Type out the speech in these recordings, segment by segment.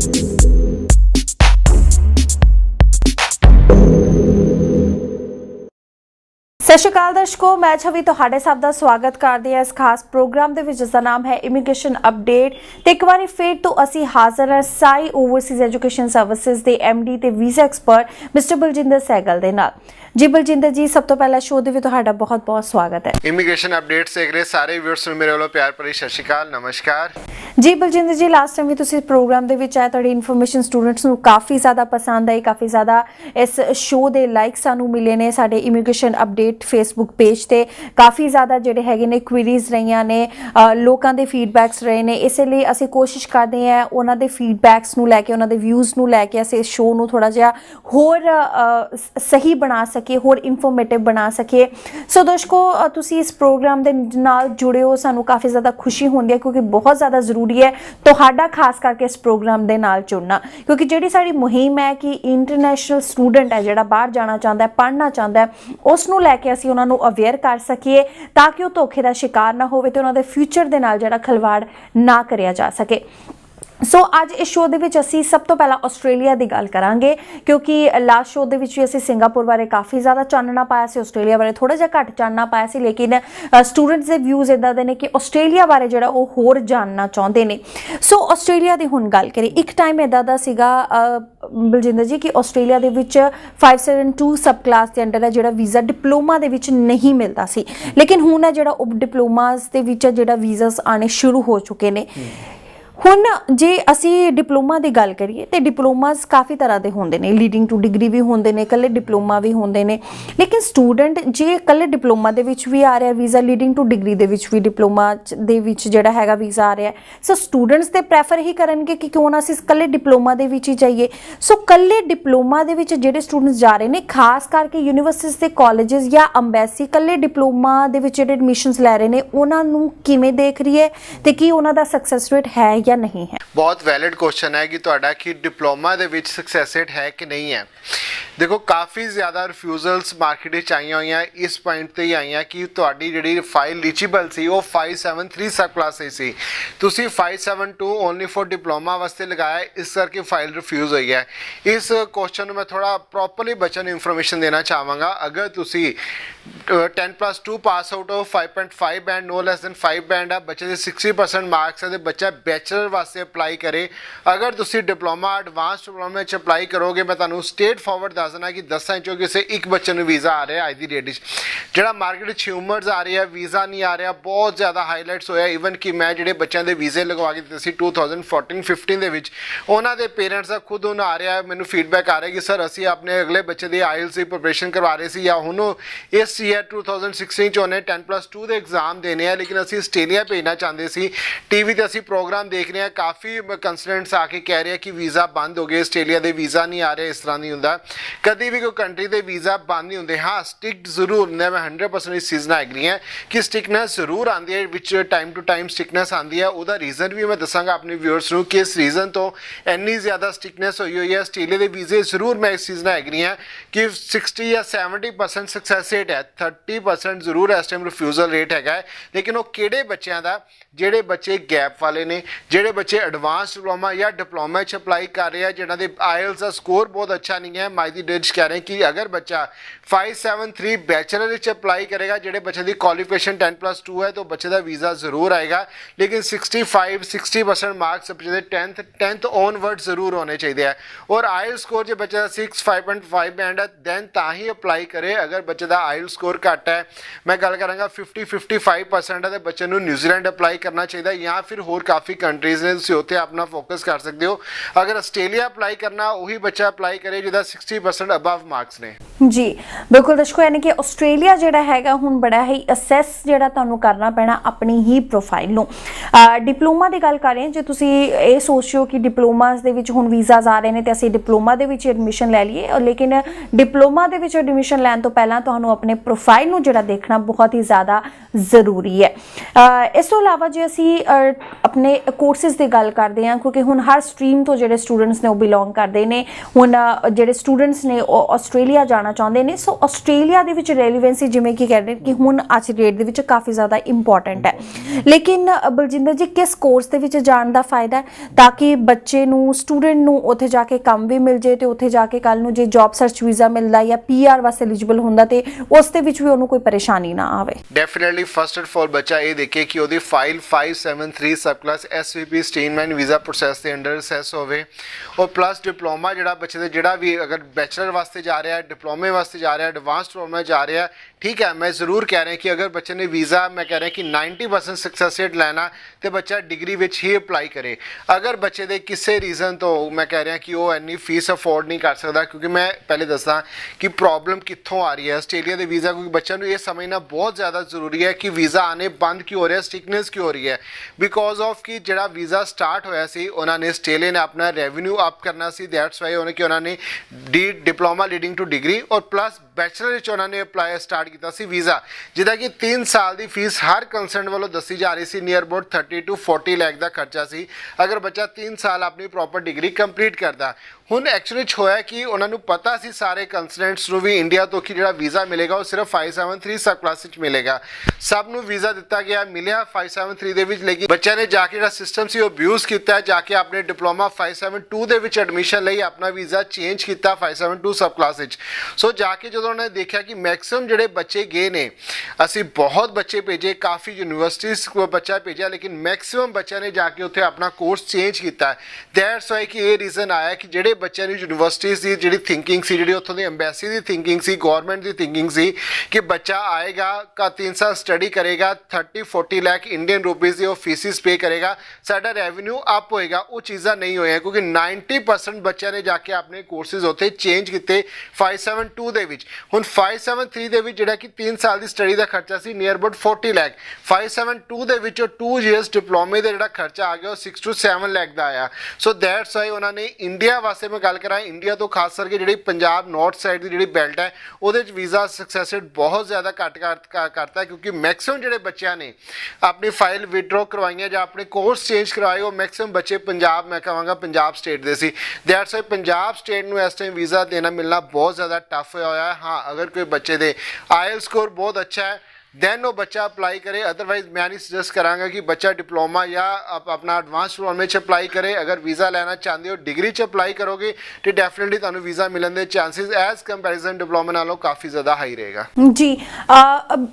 सत श्री अकाल दर्शकों, मैं छवि तुहाडे सब का स्वागत करती है इस खास प्रोग्राम के जिसका नाम है इमीग्रेशन अपडेट। तो एक बार फिर तो असी हाजिर है साई ओवरसीज एजुकेशन सर्विसेज के MD ते visa expert mister Baljinder Sehgal दे नाल। जी बलजिंदर जी, सब तो पहला शो दे तुहाडा बहुत बहुत स्वागत है। इमीग्रेशन अपडेट देख रहे सारे व्यूअर्स मेरे वालों प्यार भरी सत श्री अकाल, नमस्कार जी। बलजिंदर जी, लास्ट टाइम भी तुसी प्रोग्राम दे विच आए, तुहाडी इन्फॉर्मेशन स्टूडेंट्स नूं काफ़ी ज़्यादा पसंद आई, काफ़ी ज़्यादा इस शो दे लाइक सानू मिले ने। साडे इमीग्रेशन अपडेट फेसबुक पेज ते काफ़ी ज़्यादा जिहड़े हैगे ने क्वेरीज रहीआं ने, लोकां दे फीडबैक्स रहे ने। इसलिए असीं कोशिश करदे हां उन्हां दे फीडबैक्स नूं लैके, उन्हां दे व्यूज़ नूं लैके असीं इस शो नूं थोड़ा जिहा होर सही बना सकीए, होर इन्फॉर्मेटिव बना सकीए। सो दर्शकों, तुसीं इस प्रोग्राम दे नाल जुड़े हो, सानू काफ़ी ज़्यादा खुशी होंदी है क्योंकि बहुत ज़्यादा ਜ਼ਰੂਰੀ है ਤੁਹਾਡਾ ਖਾਸ ਕਰਕੇ ਇਸ ਪ੍ਰੋਗਰਾਮ ਦੇ ਨਾਲ ਜੁੜਨਾ, ਕਿਉਂਕਿ ਜਿਹੜੀ ਸਾਡੀ ਮੁਹਿੰਮ ਹੈ ਕਿ ਇੰਟਰਨੈਸ਼ਨਲ ਸਟੂਡੈਂਟ ਹੈ ਜਿਹੜਾ ਬਾਹਰ ਜਾਣਾ ਚਾਹੁੰਦਾ ਹੈ, ਪੜ੍ਹਨਾ ਚਾਹੁੰਦਾ ਹੈ, ਉਸ ਨੂੰ ਲੈ ਕੇ ਅਸੀਂ ਉਹਨਾਂ ਨੂੰ ਅਵੇਅਰ ਕਰ ਸਕੀਏ ਤਾਂ ਕਿ ਉਹ ਧੋਖੇ ਦਾ ਸ਼ਿਕਾਰ ਨਾ ਹੋਵੇ ਤੇ ਉਹਨਾਂ ਦੇ ਫਿਊਚਰ ਦੇ ਨਾਲ ਜਿਹੜਾ ਖਿਲਵਾੜ ਨਾ ਕਰਿਆ ਜਾ ਸਕੇ। सो अज इस शो दे विच असीं सब तो पहला आस्ट्रेलिया की गल करांगे, क्योंकि लास्ट शो दे विच भी असीं सिंगापुर बारे काफ़ी ज़्यादा चानना पाया सी, आस्ट्रेलिया बारे थोड़ा जिहा घट चानना पाया सी। लेकिन स्टूडेंट्स के व्यूज़ इदां दे ने कि आस्ट्रेलिया बारे जिहड़ा ओह होर जानना चाहुंदे ने। सो आस्ट्रेलिया की हुण गल करिए, एक टाइम इदां दा सीगा बलजिंदर जी कि आस्ट्रेलिया दे विच 572 सब क्लास के अंडर है जिहड़ा वीज़ा डिप्लोमा दे विच नहीं मिलता सी, लेकिन हुण है जिहड़ा उप डिप्लोमास दे विच जिहड़ा वीज़ास आने शुरू हो चुके ने। ਹੁਣ जे असी डिप्लोमा की गल करिए तो डिप्लोमास काफ़ी तरह के होंदे ने, लीडिंग टू डिग्री भी होंदे ने, कल्ले डिप्लोमा भी होंदे ने। लेकिन स्टूडेंट जे कल्ले डिप्लोमा दे विच भी आ रहा वीज़ा, लीडिंग टू डिग्री दे विच भी डिप्लोमा दे विच जिहड़ा हैगा वीज़ा आ रहा है, सो स्टूडेंट्स ते प्रैफर ही करनगे कि क्यों ना असीं कल्ले डिप्लोमा दे विच ही जाइए। सो कल्ले डिप्लोमा दे विच जिहड़े स्टूडेंट्स जा रहे हैं, खास करके यूनीवर्सिटीज़ ते कॉलेजेस या अंबैसी कल्ले डिप्लोमा दे विच जिहड़े एडमिशनस लै रहे हैं उन्हां नूं किवें देख रही है ते की उन्हां दा सक्सैस रेट है या नहीं है। बहुत वैलिड क्वेश्चन है कि ਤੁਹਾਡਾ कि डिप्लोमा ਦੇ ਵਿੱਚ सक्सैस रेट है कि नहीं है। देखो काफ़ी ज़्यादा रिफ्यूजल्स मार्केट ਵਿੱਚ ਆਈਆਂ ਹੋਈਆਂ ਇਸ ਪੁਆਇੰਟ ਤੇ ਹੀ ਆਈਆਂ ਕਿ ਤੁਹਾਡੀ ਜਿਹੜੀ ਫਾਈਲ ਲੀਚੀਬਲ ਸੀ ਉਹ 573 ਸਬ ਕਲਾਸ ਸੀ, ਤੁਸੀਂ 572 ਓਨਲੀ ਫॉर डिप्लोमा ਵਾਸਤੇ ਲਗਾਇਆ, ਇਸ ਕਰਕੇ ਫਾਈਲ ਰਿਫਿਊਜ਼ ਹੋਈ ਹੈ। ਇਸ क्वेश्चन ਨੂੰ ਮੈਂ ਥੋੜਾ ਪ੍ਰੋਪਰਲੀ ਬੱਚਿਆਂ ਨੂੰ ਇਨਫੋਰਮੇਸ਼ਨ ਦੇਣਾ ਚਾਹਾਂਗਾ। अगर ਤੁਸੀਂ 10+2 pass out of 5.5 band, no less than 5 band ਆ, ਬੱਚੇ ਦੇ 60% ਮਾਰਕਸ ਹੈ ਤੇ ਬੱਚਾ ਬੈਚਲਰ ਵਾਸਤੇ ਅਪਲਾਈ करे। अगर तुसी डिप्लोमा एडवांस डिप्लोमा अप्लाई करोगे, मैं तुहानू स्ट्रेट फॉरवर्ड दस देना कि 10 चों किसी एक बच्चे को वीज़ा आ रहा है अज की डेट जो मार्केट ह्यूमर्स आ रही है, वीज़ा नहीं आ रहा, बहुत ज़्यादा हाईलाइट्स होया। ईवन कि मैं जो बच्चों के वीज़े लगवा के दिते सी 2014-15 उन्होंने पेरेंट्स का खुद हूँ आ रहा है, मैनू फीडबैक आ रहा है कि सर असी अपने अगले बच्चे की IELTS की प्रिपरेशन करवा रहे थे या हूँ इस ईयर 2016 उन्हें 10+2 के एग्जाम देने हैं, लेकिन असी आस्ट्रेलिया भेजना चाहते सी। TV पर असी प्रोग्राम देख रहे हैं, काफ़ी कंसल्टेंट्स आके कह रहे हैं कि वीज़ा बंद हो गए, आस्ट्रेलिया के वीज़ा नहीं आ रहे। इस तरह नहीं होंदा, कभी भी कोई कंट्री के वीज़ा बंद नहीं होंगे। हाँ, स्ट्रिक्ट जरूर ने, मैं 100% इस चीज़ ना एग्री है कि स्ट्रिकनेस जरूर आती है, which time to time strictness आती है। उसका रीज़न भी मैं दसांगा अपने व्यूअर्स को कि इस रीज़न तो इन्नी ज़्यादा स्ट्रिकनेस हुई है आस्ट्रेलिया के वीज़े। जरूर मैं इस चीज़ ना एग्री है कि 60 या 70% सक्सैस रेट है, 30% जरूर इस टाइम रिफ्यूजल रेट है। लेकिन वो किहड़े बच्चों का, ਜਿਹੜੇ ਬੱਚੇ ਗੈਪ ਵਾਲੇ ਨੇ, ਜਿਹੜੇ ਬੱਚੇ ਐਡਵਾਂਸ डिप्लोमा या डिप्लोमा अप्लाई कर रहे हैं, जिन्होंने IELTS का स्कोर बहुत अच्छा नहीं है। माई दी डेट कह रहे हैं कि अगर बच्चा 573 बैचलर अप्लाई करेगा, ਜਿਹੜੇ ਬੱਚੇ ਦੀ क्वालिफिकेशन 10+2 है, तो बच्चे का वीज़ा जरूर आएगा। लेकिन 65-60% मार्क्स बच्चे के 10th ऑनवर्ड जरूर होने चाहिए। और IELTS स्कोर जो बच्चे का 6 5.5 बैंड है दैन ता ही अप्लाई करे। अगर बच्चे का IELTS स्कोर घट है, मैं गल करांगा 50-55% है, तो बच्चे को न्यूजीलैंड अप्लाई करना चाहिए या फिर होर काफ़ी कंट्रीज़ ने, तुसीं उत्थे अपना फोकस कर सकते हो। अगर आस्ट्रेलिया अप्लाई करना, वही बच्चा अप्लाई करे जिहदा 60% अबव मार्क्स ने। जी बिल्कुल दर्शकों, यानी कि आस्ट्रेलिया जिहड़ा हैगा हुण बड़ा ही असैस जिहड़ा तुहानूं करना पैना अपनी ही प्रोफाइल नूं। डिप्लोमा की गल कर रहे हैं, जे तुसीं ये सोचो कि डिप्लोमास दे विच हुण वीज़ाज आ रहे हैं तो असीं डिप्लोमा दे विच एडमिशन लै लईए, लेकिन डिप्लोमा दे विच एडमिशन लैण तो पहलां तुहानूं अपने प्रोफाइल नूं जिहड़ा देखना बहुत ही ज़्यादा जरूरी है। इस तो इलावा जे असीं अपने कोर्सिस की गल करते हैं, क्योंकि हुण हर स्ट्रीम तो जिहड़े स्टूडेंट्स ने वो बिलोंग करते हैं। हुण जिहड़े स्टूडेंट ਸਟੂਡੈਂਟਸ ਨੇ ਉਹ ਆਸਟ੍ਰੇਲੀਆ ਜਾਣਾ ਚਾਹੁੰਦੇ ਨੇ, ਸੋ ਆਸਟ੍ਰੇਲੀਆ ਦੇ ਵਿੱਚ ਰੈਲੀਵੈਂਸੀ ਜਿਵੇਂ ਕਿ ਕਹਿੰਦੇ ਕਿ ਹੁਣ ਅੱਜ ਦੀ ਡੇਟ ਦੇ ਵਿੱਚ ਕਾਫੀ ਜ਼ਿਆਦਾ ਇੰਪੋਰਟੈਂਟ ਹੈ। ਲੇਕਿਨ ਬਲਜਿੰਦਰ ਜੀ, ਕਿਸ ਕੋਰਸ ਦੇ ਵਿੱਚ ਜਾਣ ਦਾ ਫਾਇਦਾ ਹੈ ਤਾਂ ਕਿ ਬੱਚੇ ਨੂੰ, ਸਟੂਡੈਂਟ ਨੂੰ ਉੱਥੇ ਜਾ ਕੇ ਕੰਮ ਵੀ ਮਿਲ ਜੇ ਤੇ ਉੱਥੇ ਜਾ ਕੇ ਕੱਲ ਨੂੰ ਜੇ ਜੌਬ ਸਰਚ ਵੀਜ਼ਾ ਮਿਲਦਾ ਜਾਂ PR ਵਾਸਤੇ ਐਲੀਜੀਬਲ ਹੁੰਦਾ ਤੇ ਉਸ ਦੇ ਵਿੱਚ ਵੀ ਉਹਨੂੰ ਕੋਈ ਪਰੇਸ਼ਾਨੀ ਨਾ ਆਵੇ। ਡੈਫੀਨਿਟਲੀ ਫਸਟ ਐਂਡ ਫॉर ਬੱਚਾ ਇਹ ਦੇਖੇ ਕਿ ਉਹਦੀ file 573 sub class SVP streamline visa process ਦੇ ਅੰਡਰ ਅਸੈਸ ਹੋਵੇ, ਔਰ ਪਲੱਸ ਡਿਪਲੋਮਾ ਜਿਹੜਾ ਬੱਚੇ ਦੇ ਜਿਹੜਾ ਵੀ ਅਗਰ ਬੈਚਲਰ ਵਾਸਤੇ ਜਾ ਰਿਹਾ, ਡਿਪਲੋਮੇ ਵਾਸਤੇ ਜਾ ਰਿਹਾ, ਐਡਵਾਂਸ ਡਿਪਲੋਮਾ ਜਾ ਰਿਹਾ, ठीक है। मैं ज़रूर कह रहा कि अगर बच्चे ने वीज़ा, मैं कह रहा कि 90% सक्सैस रेट लेना तो बच्चा डिग्री विच ही अप्लाई करे। अगर बच्चे दे किसी रीज़न तो मैं कह रहा कि वो इन्नी फीस अफोर्ड नहीं कर सकता, क्योंकि मैं पहले दसा कि प्रॉब्लम कित्थों आ रही है आस्ट्रेलिया के वीज़ा, क्योंकि बच्चों को ये समझना बहुत ज़्यादा ज़रूरी है कि वीज़ा आने बंद क्यों हो रहा है, स्टिकनेस क्यों हो रही है, बिकॉज ऑफ कि जो वीज़ा स्टार्ट होया सी उन्होंने आस्ट्रेलिया ने अपना रेवन्यू अप करना सी, दैट्स वाई उन्होंने डिप्लोमा लीडिंग टू डिग्री और प्लस बैचलर उन्होंने अप्लाई स्टार्ट किया सी वीज़ा, जिहदा कि 3 साल की फीस हर कंसर्न वालों दसी जा रही सी, नियर अबाउट 30 to 40 लाख का खर्चा सी अगर बच्चा 3 साल अपनी प्रॉपर डिग्री कंप्लीट करता। ਹੁਣ ਐਕਚੁਅਲੀ ਹੋਇਆ ਕਿ ਉਹਨਾਂ ਨੂੰ ਪਤਾ ਸੀ ਸਾਰੇ ਕੰਸਲਟੈਂਟਸ ਨੂੰ ਵੀ ਇੰਡੀਆ ਤੋਂ ਕਿ ਜਿਹੜਾ ਵੀਜ਼ਾ ਮਿਲੇਗਾ ਉਹ ਸਿਰਫ 573 ਸਬ ਕਲਾਸ ਵਿੱਚ ਮਿਲੇਗਾ। ਸਭ ਨੂੰ ਵੀਜ਼ਾ ਦਿੱਤਾ ਗਿਆ, ਮਿਲਿਆ 573 ਦੇ ਵਿੱਚ, ਲੇਕਿਨ ਬੱਚਿਆਂ ਨੇ ਜਾ ਕੇ ਜਿਹੜਾ ਸਿਸਟਮ ਸੀ ਉਹ ਅਬਿਊਜ਼ ਕੀਤਾ, ਜਾ ਕੇ ਆਪਣੇ ਡਿਪਲੋਮਾ 572 ਦੇ ਵਿੱਚ ਐਡਮਿਸ਼ਨ ਲਈ ਆਪਣਾ ਵੀਜ਼ਾ ਚੇਂਜ ਕੀਤਾ 572 ਸਬ ਕਲਾਸ ਵਿੱਚ। ਸੋ ਜਾ ਕੇ ਜਦੋਂ ਉਹਨਾਂ ਨੇ ਦੇਖਿਆ ਕਿ ਮੈਕਸਿਮਮ ਜਿਹੜੇ ਬੱਚੇ ਗਏ ਨੇ, ਅਸੀਂ ਬਹੁਤ ਬੱਚੇ ਭੇਜੇ, ਕਾਫੀ ਯੂਨੀਵਰਸਿਟੀਜ਼ ਕੋਲ ਬੱਚਾ ਭੇਜਿਆ, ਲੇਕਿਨ ਮੈਕਸਿਮਮ ਬੱਚਿਆਂ ਨੇ ਜਾ ਕੇ ਉੱਥੇ ਆਪਣਾ ਕੋਰਸ ਚੇਂਜ ਕੀਤਾ। ਦੈਟਸ ਵਾਈ ਕਿ ਇਹ ਰੀਜ਼ਨ ਆਇਆ ਕਿ ਜਿਹੜੇ ਬੱਚਿਆਂ ਨੂੰ ਯੂਨੀਵਰਸਿਟੀਜ਼ ਦੀ ਜਿਹੜੀ ਥਿੰਕਿੰਗ ਸੀ, ਜਿਹੜੀ ਉੱਥੋਂ ਦੀ ਐਮਬੈਸੀ ਦੀ ਥਿੰਕਿੰਗ ਸੀ, ਗਵਰਨਮੈਂਟ ਦੀ ਥਿੰਕਿੰਗ ਸੀ ਕਿ ਬੱਚਾ ਆਏਗਾ का 3 साल स्टडी करेगा, 30-40 लाख इंडियन रुपीज़ वो फीसिस पे करेगा, साडा रेवन्यू अप होएगा, वो चीज़ा नहीं होया, क्योंकि 90% बच्चों ने जाके अपने कोर्सेज उत्थे चेंज किए 572 ਦੇ ਵਿੱਚ। ਹੁਣ 573 ਦੇ ਵਿੱਚ ਜਿਹੜਾ ਕਿ 3 ਸਾਲ ਦੀ ਸਟੱਡੀ ਦਾ ਖਰਚਾ ਸੀ ਨੀਅਰ ਅਬਾਊਟ 40 ਲੱਖ, 572 ਦੇ ਵਿੱਚੋਂ 2 years ਡਿਪਲੋਮੇ ਦਾ ਜਿਹੜਾ ਖਰਚਾ ਆ ਗਿਆ ਉਹ 6 to 7 ਲੱਖ ਦਾ ਆਇਆ। ਸੋ ਦੈਟਸ ਵਾਈ ਉਹਨਾਂ ਨੇ ਇੰਡੀਆ ਵਾਸਤੇ, ਮੈਂ ਗੱਲ ਕਰਾਂ ਇੰਡੀਆ ਤੋਂ ਖਾਸ ਕਰਕੇ ਜਿਹੜੀ ਪੰਜਾਬ ਨਾਰਥ ਸਾਈਡ ਦੀ ਜਿਹੜੀ ਬੈਲਟ ਹੈ ਉਹਦੇ ਵਿੱਚ ਵੀਜ਼ਾ ਸਕਸੈਸ ਰੇਟ ਬਹੁਤ ਜ਼ਿਆਦਾ ਘੱਟ ਕਰਤਾ, ਕਿਉਂਕਿ ਮੈਕਸਿਮਮ ਜਿਹੜੇ ਬੱਚਿਆਂ ਨੇ ਆਪਣੀ ਫਾਈਲ ਵਿਡਰੋ ਕਰਵਾਈਆਂ ਜਾਂ ਆਪਣੇ ਕੋਰਸ ਚੇਂਜ ਕਰਵਾਏ ਉਹ ਮੈਕਸਿਮਮ ਬੱਚੇ ਪੰਜਾਬ, ਮੈਂ ਕਹਾਂਗਾ ਪੰਜਾਬ ਸਟੇਟ ਦੇ ਸੀ। ਦੈਟਸ ਵਾਈ ਪੰਜਾਬ ਸਟੇਟ ਨੂੰ ਇਸ ਟਾਈਮ ਵੀਜ਼ਾ ਦੇਣਾ ਮਿਲਣਾ ਬਹੁਤ ਜ਼ਿਆਦਾ ਟਫ ਹੋਇਆ ਹੈ। ਹਾਂ, ਅਗਰ ਕੋਈ ਬੱਚੇ ਦੇ ਆਇਲ ਸਕੋਰ ਬਹੁਤ ਅੱਛਾ ਹੈ दैन वो बच्चा अप्लाई करे, अदरवाइज मैं नहीं सजेस्ट करांगा कि बच्चा डिप्लोमा या अपना एडवांस डिप्लोमे च अप्लाई करे। अगर वीज़ा लेना चाहते हो डिग्री च अप्लाई करोगे तो डेफिनेटली तुहानू वीज़ा मिलने के चांसेस एज कंपैरिजन डिप्लोमा नालों काफ़ी ज़्यादा हाई रहेगा जी।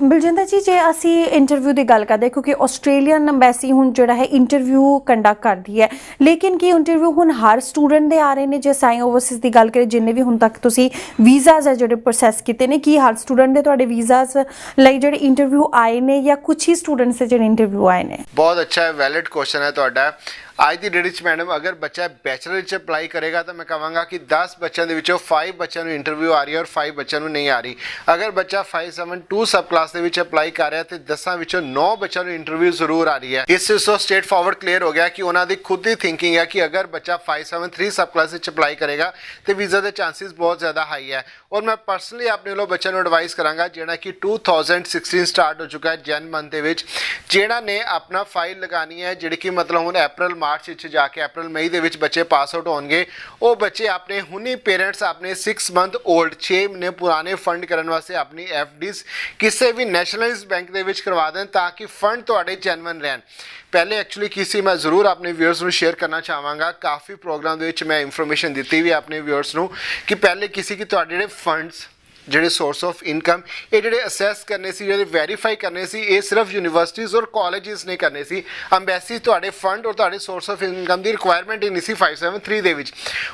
बलजिंदर जी, जे असी इंटरव्यू की गल करते, क्योंकि आस्ट्रेलियन अंबैसी हुण जिहड़ा है इंटरव्यू कंडक्ट करती है, लेकिन की इंटरव्यू हुण हर स्टूडेंट दे आ रहे हैं? जे साई ओवरसीज़ की गल करें, जिन्ने भी हुण तक तुसीं वीज़ाज है जिहड़े प्रोसैस कीते ने, की हर स्टूडेंट दे तुहाडे वीज़ाज लई जिहड़े इंटरव्यू आए ने या कुछ ही स्टूडेंट्स से जिहड़े इंटरव्यू आए ने? बहुत अच्छा है, वैलिड क्वेश्चन है तुहाडा। आज की डेट मैडम अगर बच्चा बैचलर अप्लाई करेगा तो मैं कहूँगा कि 10 बच्चों के विचों 5 बच्चों को इंटरव्यू आ रही है और 5 बच्चों को नहीं आ रही। अगर बच्चा 572 सब क्लास के अप्लाई कर रहा है तो 10 विचों 9 बच्चों को इंटरव्यू जरूर आ रही है। इससे तो स्ट्रेट फॉरवर्ड क्लियर हो गया कि उन्होंने खुद ही थिंकिंग है कि अगर बच्चा 573 सब क्लास अप्लाई करेगा तो वीज़ा के चांसेस बहुत ज़्यादा हाई है। और मैं पर्सनली अपने वालों बच्चों को एडवाइस कराँगा जिहड़ा कि 2016 स्टार्ट हो चुका है जैन मंथ के जिहड़ा ने अपना फाइल लगानी है, जिहड़ी कि मतलब हुण अप्रैल मार्च जाके अप्रैल मई ਦੇ ਵਿੱਚ ਬੱਚੇ ਪਾਸ ਆਊਟ ਹੋਣਗੇ, ਉਹ ਬੱਚੇ ਆਪਣੇ ਹੁਣੀ ਪੇਰੈਂਟਸ ਆਪਣੇ 6 ਮੰਥ 올ਡ 6 ਮਹੀਨੇ ਪੁਰਾਣੇ ਫੰਡ ਕਰਨ ਵਾਸਤੇ ਆਪਣੀ ਐਫਡੀਜ਼ ਕਿਸੇ ਵੀ ਨੈਸ਼ਨਲਾਈਜ਼ਡ ਬੈਂਕ ਦੇ ਵਿੱਚ ਕਰਵਾ ਦੇਣ ਤਾਂ ਕਿ ਫੰਡ ਤੁਹਾਡੇ ਜੈਨੂਇਨ ਰਹਿਣ। ਪਹਿਲੇ ਐਕਚੁਅਲੀ ਕਿਸੇ ਮੈਂ ਜ਼ਰੂਰ ਆਪਣੇ ਵਿਊਅਰਸ ਨੂੰ ਸ਼ੇਅਰ ਕਰਨਾ ਚਾਹਾਂਗਾ, ਕਾਫੀ ਪ੍ਰੋਗਰਾਮ ਦੇ ਵਿੱਚ ਮੈਂ ਇਨਫੋਰਮੇਸ਼ਨ ਦਿੱਤੀ ਵੀ ਆਪਣੇ ਵਿਊਅਰਸ ਨੂੰ ਕਿ ਪਹਿਲੇ ਕਿਸੇ ਕੀ ਤੁਹਾਡੇ ਜਿਹੜੇ ਫੰਡਸ ਜਿਹੜੇ ਸੋਰਸ ਆਫ ਇਨਕਮ ਇਹ ਜਿਹੜੇ ਅਸੈਸ ਕਰਨੇ ਸੀ, ਜਿਹੜੇ ਵੈਰੀਫਾਈ ਕਰਨੇ ਸੀ, ਇਹ ਸਿਰਫ ਯੂਨੀਵਰਸਿਟੀਜ਼ ਔਰ ਕਾਲਜਿਸ ਨੇ ਕਰਨੇ ਸੀ। ਅੰਬੈਸੀ ਤੁਹਾਡੇ ਫੰਡ ਔਰ ਤੁਹਾਡੇ source of income the requirement ਹੀ ਨਹੀਂ ਸੀ 573 ਦੇ ਵਿੱਚ।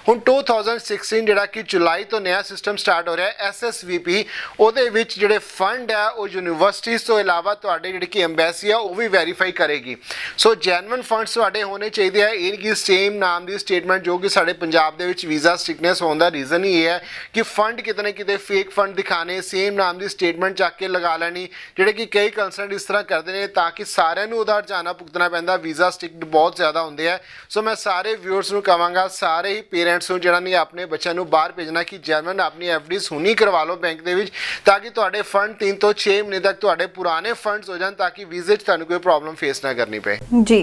ਹੁਣ 2016 ਜਿਹੜਾ ਕਿ ਜੁਲਾਈ ਤੋਂ ਨਵਾਂ ਸਿਸਟਮ ਸਟਾਰਟ ਹੋ ਰਿਹਾ SSVP, ਉਹਦੇ ਵਿੱਚ ਜਿਹੜੇ ਫੰਡ ਆ ਉਹ ਯੂਨੀਵਰਸਿਟੀਜ਼ ਤੋਂ ਇਲਾਵਾ ਤੁਹਾਡੇ ਜਿਹੜੀ ਕਿ ਅੰਬੈਸੀ ਆ ਉਹ ਵੀ ਵੈਰੀਫਾਈ ਕਰੇਗੀ। ਸੋ ਜੈਨੂਇਨ ਫੰਡਸ ਤੁਹਾਡੇ ਹੋਣੇ ਚਾਹੀਦੇ ਆ। ਇਹ ਕਿ ਸੇਮ ਨਾਮ ਦੀ ਸਟੇਟਮੈਂਟ ਜੋ ਕਿ ਸਾਡੇ ਪੰਜਾਬ ਦੇ ਵਿੱਚ ਵੀਜ਼ਾ ਸਟਿਕਨੈਸ ਹੋਣ ਦਾ ਰੀਜ਼ਨ ਹੀ ਇਹ ਹੈ ਕਿ ਫੰਡ ਕਿਤੇ ਨਾ ਕਿਤੇ ਫੇਕ ਫੰਡ ਦਿਖਾਣੇ, ਸੇਮ ਨਾਮ ਦੀ ਸਟੇਟਮੈਂਟ ਚੱਕ ਕੇ ਲਗਾ ਲੈਣੀ, ਜਿਹੜੇ ਕਿ ਕਈ ਕੰਸਲਟੈਂਟ ਇਸ ਤਰ੍ਹਾਂ ਕਰਦੇ ਨੇ ਤਾਂ ਕਿ ਸਾਰਿਆਂ ਨੂੰ ਉਹਦਾ ਹਰਜਾਨਾ ਭੁਗਤਣਾ ਪੈਂਦਾ। ਵੀਜ਼ਾ ਸਟਿਕਡ ਬਹੁਤ ਜ਼ਿਆਦਾ ਹੁੰਦੇ ਆ। ਸੋ ਮੈਂ ਸਾਰੇ ਵਿਊਅਰਸ ਨੂੰ ਕਹਾਂਗਾ, ਸਾਰੇ ਹੀ ਪੇਰੈਂਟਸ ਨੂੰ ਜਿਹੜਾ ਨਹੀਂ ਆਪਣੇ ਬੱਚਿਆਂ ਨੂੰ ਬਾਹਰ ਭੇਜਣਾ ਕਿ ਜੈਨੂਇਨ ਆਪਣੀ ਐਫਡੀਜ਼ ਹੁਣੀ ਕਰਵਾ ਲਓ ਬੈਂਕ ਦੇ ਵਿੱਚ, ਤਾਂ ਕਿ ਤੁਹਾਡੇ ਫੰਡ 3 ਤੋਂ 6 ਮਹੀਨੇ ਤੱਕ ਤੁਹਾਡੇ ਪੁਰਾਣੇ ਫੰਡਸ ਹੋ ਜਾਣ, ਤਾਂ ਕਿ ਵੀਜ਼ੇ 'ਚ ਤੁਹਾਨੂੰ ਕੋਈ ਪ੍ਰੋਬਲਮ ਫੇਸ ਨਾ ਕਰਨੀ ਪਏ। ਜੀ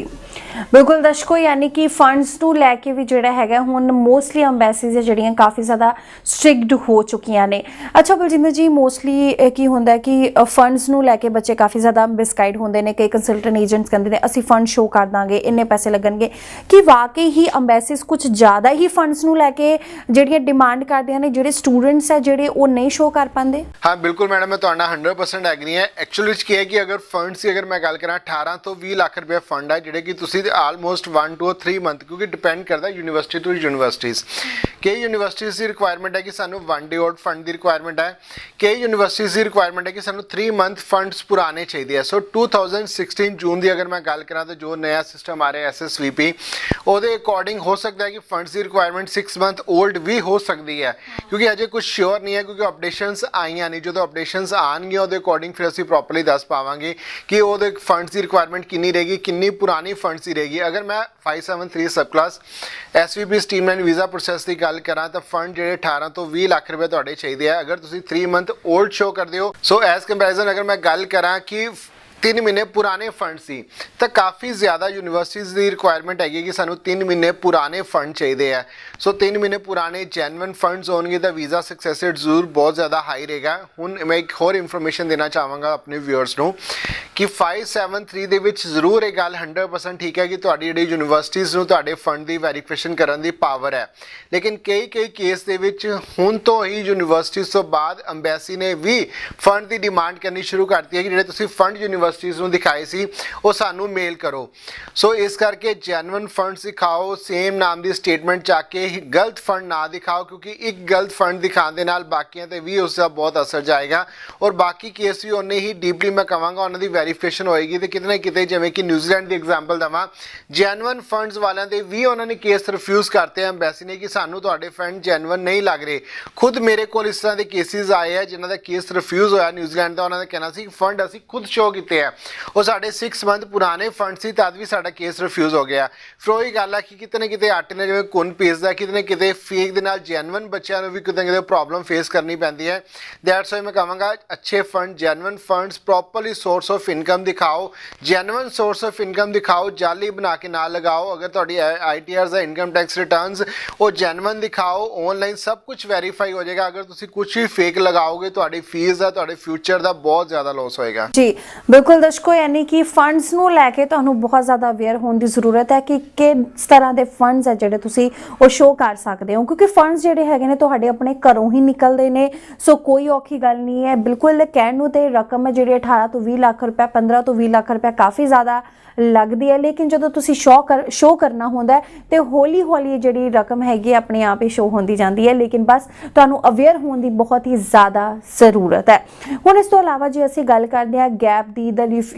ਬਿਲਕੁਲ ਦਰਸ਼ਕੋ, ਯਾਨੀ ਕਿ ਫੰਡਸ ਨੂੰ ਲੈ ਕੇ ਵੀ ਜਿਹੜਾ ਹੈਗਾ ਹੁਣ ਮੋਸਟਲੀ ਅੰਬੈਸੀਜ਼ ਜਿਹੜੀਆਂ ਕਾਫੀ ਜ਼ਿਆਦਾ ਸਟ੍ਰਿਕਟ ਹੋ ਚੁੱਕੀਆਂ ਨੇ। ਅੱਛਾ ਬਲਜਿੰਦਰ ਜੀ, ਮੋਸਟਲੀ ਕੀ ਹੁੰਦਾ ਹੈ ਕਿ ਫੰਡਸ ਨੂੰ ਲੈ ਕੇ ਬੱਚੇ ਕਾਫੀ ਜ਼ਿਆਦਾ ਮਿਸਗਾਈਡ ਹੁੰਦੇ ਨੇ। ਕਈ ਕੰਸਲਟੈਂਟ ਏਜੰਟਸ ਕਹਿੰਦੇ ਨੇ ਅਸੀਂ ਫੰਡ ਸ਼ੋ ਕਰ ਦਾਂਗੇ, ਇੰਨੇ ਪੈਸੇ ਲੱਗਣਗੇ। ਕਿ ਵਾਕਈ ਹੀ ਅੰਬੈਸੀਜ਼ ਕੁਝ ਜ਼ਿਆਦਾ ਹੀ ਫੰਡਸ ਨੂੰ ਲੈ ਕੇ ਜਿਹੜੀਆਂ ਡਿਮਾਂਡ ਕਰਦੀਆਂ ਨੇ, ਜਿਹੜੇ ਸਟੂਡੈਂਟਸ ਹੈ ਜਿਹੜੇ ਉਹ ਨਹੀਂ ਸ਼ੋ ਕਰ ਪਾਉਂਦੇ? ਹਾਂ ਬਿਲਕੁਲ ਮੈਡਮ, ਮੈਂ ਤੁਹਾਡਾ 100% ਐਗਰੀ ਹਾਂ। ਐਕਚੁਅਲੀ ਵਿੱਚ ਕੀ ਹੈ ਕਿ ਅਗਰ ਫੰਡਸ ਦੀ ਅਗਰ ਮੈਂ ਗੱਲ ਕਰਾਂ 18 ਤੋਂ 20 ਲੱਖ ਰੁਪਏ ਫੰਡ ਹੈ, ਜਿਹੜੇ ਕਿ ਤੁਸੀਂ ਆਲਮੋਸਟ 1 to 3 ਮੰਥ, ਕਿਉਂਕਿ ਡਿਪੈਂਡ ਕਰਦਾ ਯੂਨੀਵਰਸਿਟੀ ਟੂ ਯੂਨੀਵਰਸਿਟੀਜ਼। ਕਈ ਯੂਨੀਵਰਸਿਟੀਜ਼ ਦੀ ਰਿਕੁਆਇਰਮੈਂਟ ਹੈ ਕਿ ਸਾਨੂੰ 1 day old ਫੰਡ ਦੀ ਰਿਕੁਆਇਰਮੈਂਟ ਹੈ, ਕਈ ਯੂਨੀਵਰਸਿਟੀਜ਼ ਦੀ ਰਿਕੁਆਇਰਮੈਂਟ ਹੈ ਕਿ ਸਾਨੂੰ 3 ਮੰਥ ਫੰਡਸ ਪੁਰਾਣੇ ਚਾਹੀਦੇ ਆ। ਸੋ 2016 ਜੂਨ ਦੀ ਅਗਰ ਮੈਂ ਗੱਲ ਕਰਾਂ ਤਾਂ ਜੋ ਨया ਸਿਸਟਮ ਆ ਰਿਹਾ SSVP, ਉਹਦੇ ਅਕੋਰਡਿੰਗ ਹੋ ਸਕਦਾ ਹੈ ਕਿ ਫੰਡਸ ਦੀ ਰਿਕੁਆਇਰਮੈਂਟ 6 ਮੰਥ 올ਡ ਵੀ ਹੋ ਸਕਦੀ ਹੈ, ਕਿਉਂਕਿ ਅਜੇ ਕੁਝ ਸ਼ੋਰ ਨਹੀਂ ਹੈ, ਕਿਉਂਕਿ ਅਪਡੇਸ਼ਨਸ ਆਈਆਂ ਨਹੀਂ। ਜਦੋਂ ਅਪਡੇਸ਼ਨਸ ਆਉਣਗੀਆਂ ਉਹਦੇ ਅਕੋਰਡਿੰਗ ਫਿਰ ਅਸੀਂ ਪ੍ਰੋਪਰਲੀ ਦੱਸ ਪਾਵਾਂਗੇ ਕਿ ਉਹਦੇ ਫੰਡਸ ਦੀ ਰਿਕੁਆਇਰਮੈਂਟ ਕਿੰਨੀ ਰਹੇਗੀ, ਕਿੰਨੀ ਪੁਰਾਣੀ ਫੰਡਸ ਦੀ ਰਹੇਗੀ। ਅਗਰ ਮੈਂ 573 sub class SVP streamline visa process ਦੀ ਗੱਲ ਕਰਾਂ ਤਾਂ ਫੰਡ ਜਿਹੜੇ 18 ਤੋਂ 20 ਲੱਖ ਰੁਪਏ ਤੁਹਾਡੇ ਚਾਹੀਦੇ ਆ। ਅਗਰ ਤੁਸੀਂ 3 ਮੰਥ 올ਡ ਸ਼ੋ ਕਰਦੇ ਹੋ, ਸੋ ਐਜ਼ ਕੰਪੈਰੀਜ਼ਨ ਅਗਰ ਮੈਂ ਗੱਲ ਕਰਾਂ ਕਿ 3 ਮਹੀਨੇ ਪੁਰਾਣੇ ਫੰਡ ਸੀ ਤਾਂ ਕਾਫੀ ਜ਼ਿਆਦਾ ਯੂਨੀਵਰਸਿਟੀਜ਼ ਦੀ ਰਿਕੁਆਇਰਮੈਂਟ ਹੈਗੀ ਕਿ ਸਾਨੂੰ 3 ਮਹੀਨੇ ਪੁਰਾਣੇ ਫੰਡ ਚਾਹੀਦੇ ਆ। ਸੋ 3 ਮਹੀਨੇ ਪੁਰਾਣੇ ਜੈਨੂਇਨ ਫੰਡਸ ਹੋਣਗੇ ਤਾਂ ਵੀਜ਼ਾ ਸਕਸੈਸ ਰੇਟ ਜ਼ਰੂਰ ਬਹੁਤ ਜ਼ਿਆਦਾ ਹਾਈ ਰਹੇਗਾ। ਹੁਣ ਮੈਂ ਇੱਕ ਹੋਰ ਇਨਫੋਰਮੇਸ਼ਨ ਦੇਣਾ ਚਾਹਾਂਗਾ ਆਪਣੇ ਵਿਊਅਰਸ ਨੂੰ ਕਿ 573 ਦੇ ਵਿੱਚ ਜ਼ਰੂਰ ਇਹ ਗੱਲ 100% ਠੀਕ ਹੈ ਕਿ ਤੁਹਾਡੀ ਜਿਹੜੀ ਯੂਨੀਵਰਸਿਟੀਜ਼ ਨੂੰ ਤੁਹਾਡੇ ਫੰਡ ਦੀ ਵੈਰੀਫਿਕੇਸ਼ਨ ਕਰਨ ਦੀ ਪਾਵਰ ਹੈ, ਲੇਕਿਨ ਕਈ ਕੇਸ ਦੇ ਵਿੱਚ ਹੁਣ ਤੋਂ ਹੀ ਯੂਨੀਵਰਸਿਟੀਜ਼ ਤੋਂ ਬਾਅਦ ਅੰਬੈਸੀ ਨੇ ਵੀ ਫੰਡ ਦੀ ਡਿਮਾਂਡ ਕਰਨੀ ਸ਼ੁਰੂ ਕਰਤੀ ਹੈ ਕਿ ਜਿਹੜੇ ਤੁਸੀਂ ਫੰਡ ਯੂਨੀਵਰਸਿਟੀਜ਼ ਨੂੰ ਦਿਖਾਏ ਸੀ ਉਹ ਸਾਨੂੰ ਮੇਲ ਕਰੋ। ਸੋ ਇਸ ਕਰਕੇ ਜੈਨੂਇਨ ਫੰਡਸ ਦਿਖਾਓ, ਸੇਮ ਨਾਮ ਦੀ ਸਟੇਟਮੈਂਟ ਚੱਕ ਕੇ ਗਲਤ ਫੰਡ ਨਾ ਦਿਖਾਓ, ਕਿਉਂਕਿ ਇੱਕ ਗਲਤ ਫੰਡ ਦਿਖਾਉਣ ਦੇ ਨਾਲ ਬਾਕੀਆਂ ਤੇ ਵੀ ਉਸ ਦਾ ਬਹੁਤ ਅਸਰ ਜਾਏਗਾ ਔਰ ਬਾਕੀ ਕੇਸ ਵੀ ਉਹਨੇ ਹੀ ਡੀਪਲੀ ਮੈਂ ਕਹਾਂਗਾ ਉਹਨਾਂ ਦੀ ਵੈਰੀਫਿਕੇਸ਼ਨ ਹੋਏਗੀ। ਤੇ ਕਿਤੇ ਨਾ ਕਿਤੇ ਜਿਵੇਂ ਕਿ ਨਿਊਜ਼ੀਲੈਂਡ ਦੀ ਐਗਜ਼ਾਮਪਲ ਦਵਾਂ, ਜੈਨੂਇਨ ਫੰਡਸ ਵਾਲਿਆਂ ਦੇ ਵੀ ਉਹਨਾਂ ਨੇ ਕੇਸ ਰਿਫਿਊਜ਼ ਕਰਤੇ ਐਮਬੈਸੀ ਨੇ ਕਿ ਸਾਨੂੰ ਤੁਹਾਡੇ ਫੰਡ ਜੈਨੂਇਨ ਨਹੀਂ ਲੱਗ ਰਹੇ। ਖੁਦ ਮੇਰੇ ਕੋਲ ਇਸ ਤਰ੍ਹਾਂ ਦੇ ਕੇਸਿਸ ਆਏ ਆ ਜਿਨ੍ਹਾਂ ਦਾ ਕੇਸ ਰਿਫਿਊਜ਼ ਹੋਇਆ ਨਿਊਜ਼ੀਲੈਂਡ ਦਾ। ਉਹਨਾਂ ਦਾ ਕਹਿਣਾ ਸੀ ਫੰਡ ਅਸੀਂ ਖੁਦ ਸ਼ੋ ਕੀਤੇ ਆ, ਉਹ ਸਾਡੇ 6 ਮੰਥ ਪੁਰਾਣੇ ਫੰਡ ਸੀ, ਤਦ ਵੀ ਸਾਡਾ ਕੇਸ ਰਿਫਿਊਜ਼ ਹੋ ਗਿਆ। ਫਿਰ ਉਹੀ ਗੱਲ ਆ ਕਿ ਕਿਤੇ ਨਾ ਕਿਤੇ ਆਟੇ ਨੇ ਜਿਵੇਂ ਕੁੰਨ ਪੀਸਦਾ, ਕਿਤੇ ਨਾ ਕਿਤੇ ਫੇਕ ਦੇ ਨਾਲ ਜੈਨੂਇਨ ਬੱਚਿਆਂ ਨੂੰ ਵੀ ਕਿਤੇ ਨਾ ਕਿਤੇ ਪ੍ਰੋਬਲਮ ਫੇਸ ਕਰਨੀ ਪੈਂਦੀ ਹੈ। ਦੈਟਸ ਵਾਈ ਮੈਂ ਕਹਾਂਗਾ ਅੱਛੇ fund, genuine funds, properly source of income ਦਿਖਾਓ, ਜੈਨੂਇਨ ਸੋਰਸ ਆਫ ਇਨਕਮ ਦਿਖਾਓ, ਜਾਲੀ ਬਣਾ ਕੇ ਨਾ ਲਗਾਓ। ਅਗਰ ਤੁਹਾਡੀ ITRs ਦਾ ਇਨਕਮ ਟੈਕਸ ਰਿਟਰਨਸ ਉਹ ਜੈਨੂਇਨ ਦਿਖਾਓ, ਆਨਲਾਈਨ ਸਭ ਕੁਝ ਵੈਰੀਫਾਈ ਹੋ ਜਾਏਗਾ। ਅਗਰ ਤੁਸੀਂ ਕੁਝ ਵੀ ਫੇਕ ਲਗਾਓਗੇ ਤੁਹਾਡੀ ਫੀਸ ਦਾ, ਤੁਹਾਡੇ ਫਿਊਚਰ ਦਾ ਬਹੁਤ ਜ਼ਿਆਦਾ ਲਾਸ ਹੋਏਗਾ। ਜੀ ਬਿਲਕੁਲ ਦਰਸ਼ਕੋ, ਯਾਨੀ ਕਿ ਫੰਡਸ ਨੂੰ ਲੈ ਕੇ ਤੁਹਾਨੂੰ ਬਹੁਤ ਜ਼ਿਆਦਾ ਅਵੇਅਰ ਹੋਣ ਦੀ ਜ਼ਰੂਰਤ ਹੈ ਕਿ ਕਿਸ ਤਰ੍ਹਾਂ ਦੇ ਫੰਡਸ ਹੈ ਜਿਹੜੇ ਤੁਸੀਂ ਉਹ ਸ਼ੋ ਕਰ ਸਕਦੇ ਹੋ, ਕਿਉਂਕਿ ਫੰਡਸ ਜਿਹੜੇ ਹੈਗੇ ਨੇ ਤੁਹਾਡੇ ਆਪਣੇ ਘਰੋਂ ਹੀ ਨਿਕਲਦੇ ਨੇ। ਸੋ ਕੋਈ ਔਖੀ ਗੱਲ ਨਹੀਂ ਹੈ। ਬਿਲਕੁਲ ਕਹਿਣ ਨੂੰ ਤੇ ਰਕਮ ਹੈ ਜਿਹੜੀ 18 ਤੋਂ 20 ਲੱਖ ਰੁਪਏ, 15 ਤੋਂ 20 ਲੱਖ ਰੁਪਏ ਕਾਫੀ ਜ਼ਿਆਦਾ ਲੱਗਦੀ ਹੈ, ਲੇਕਿਨ ਜਦੋਂ ਤੁਸੀਂ ਸ਼ੋ ਕਰਨਾ ਹੁੰਦਾ ਤੇ ਹੌਲੀ ਹੌਲੀ ਜਿਹੜੀ ਰਕਮ ਹੈਗੀ ਆਪਣੇ ਆਪ ਹੀ ਸ਼ੋ ਹੁੰਦੀ ਜਾਂਦੀ ਹੈ। ਲੇਕਿਨ ਬਸ ਤੁਹਾਨੂੰ ਅਵੇਅਰ ਹੋਣ ਦੀ ਬਹੁਤ ਹੀ ਜ਼ਿਆਦਾ ਜ਼ਰੂਰਤ ਹੈ। ਹੁਣ ਇਸ ਤੋਂ ਇਲਾਵਾ ਜੇ ਅਸੀਂ ਗੱਲ ਕਰਦੇ ਹਾਂ ਗੈਪ ਦੀ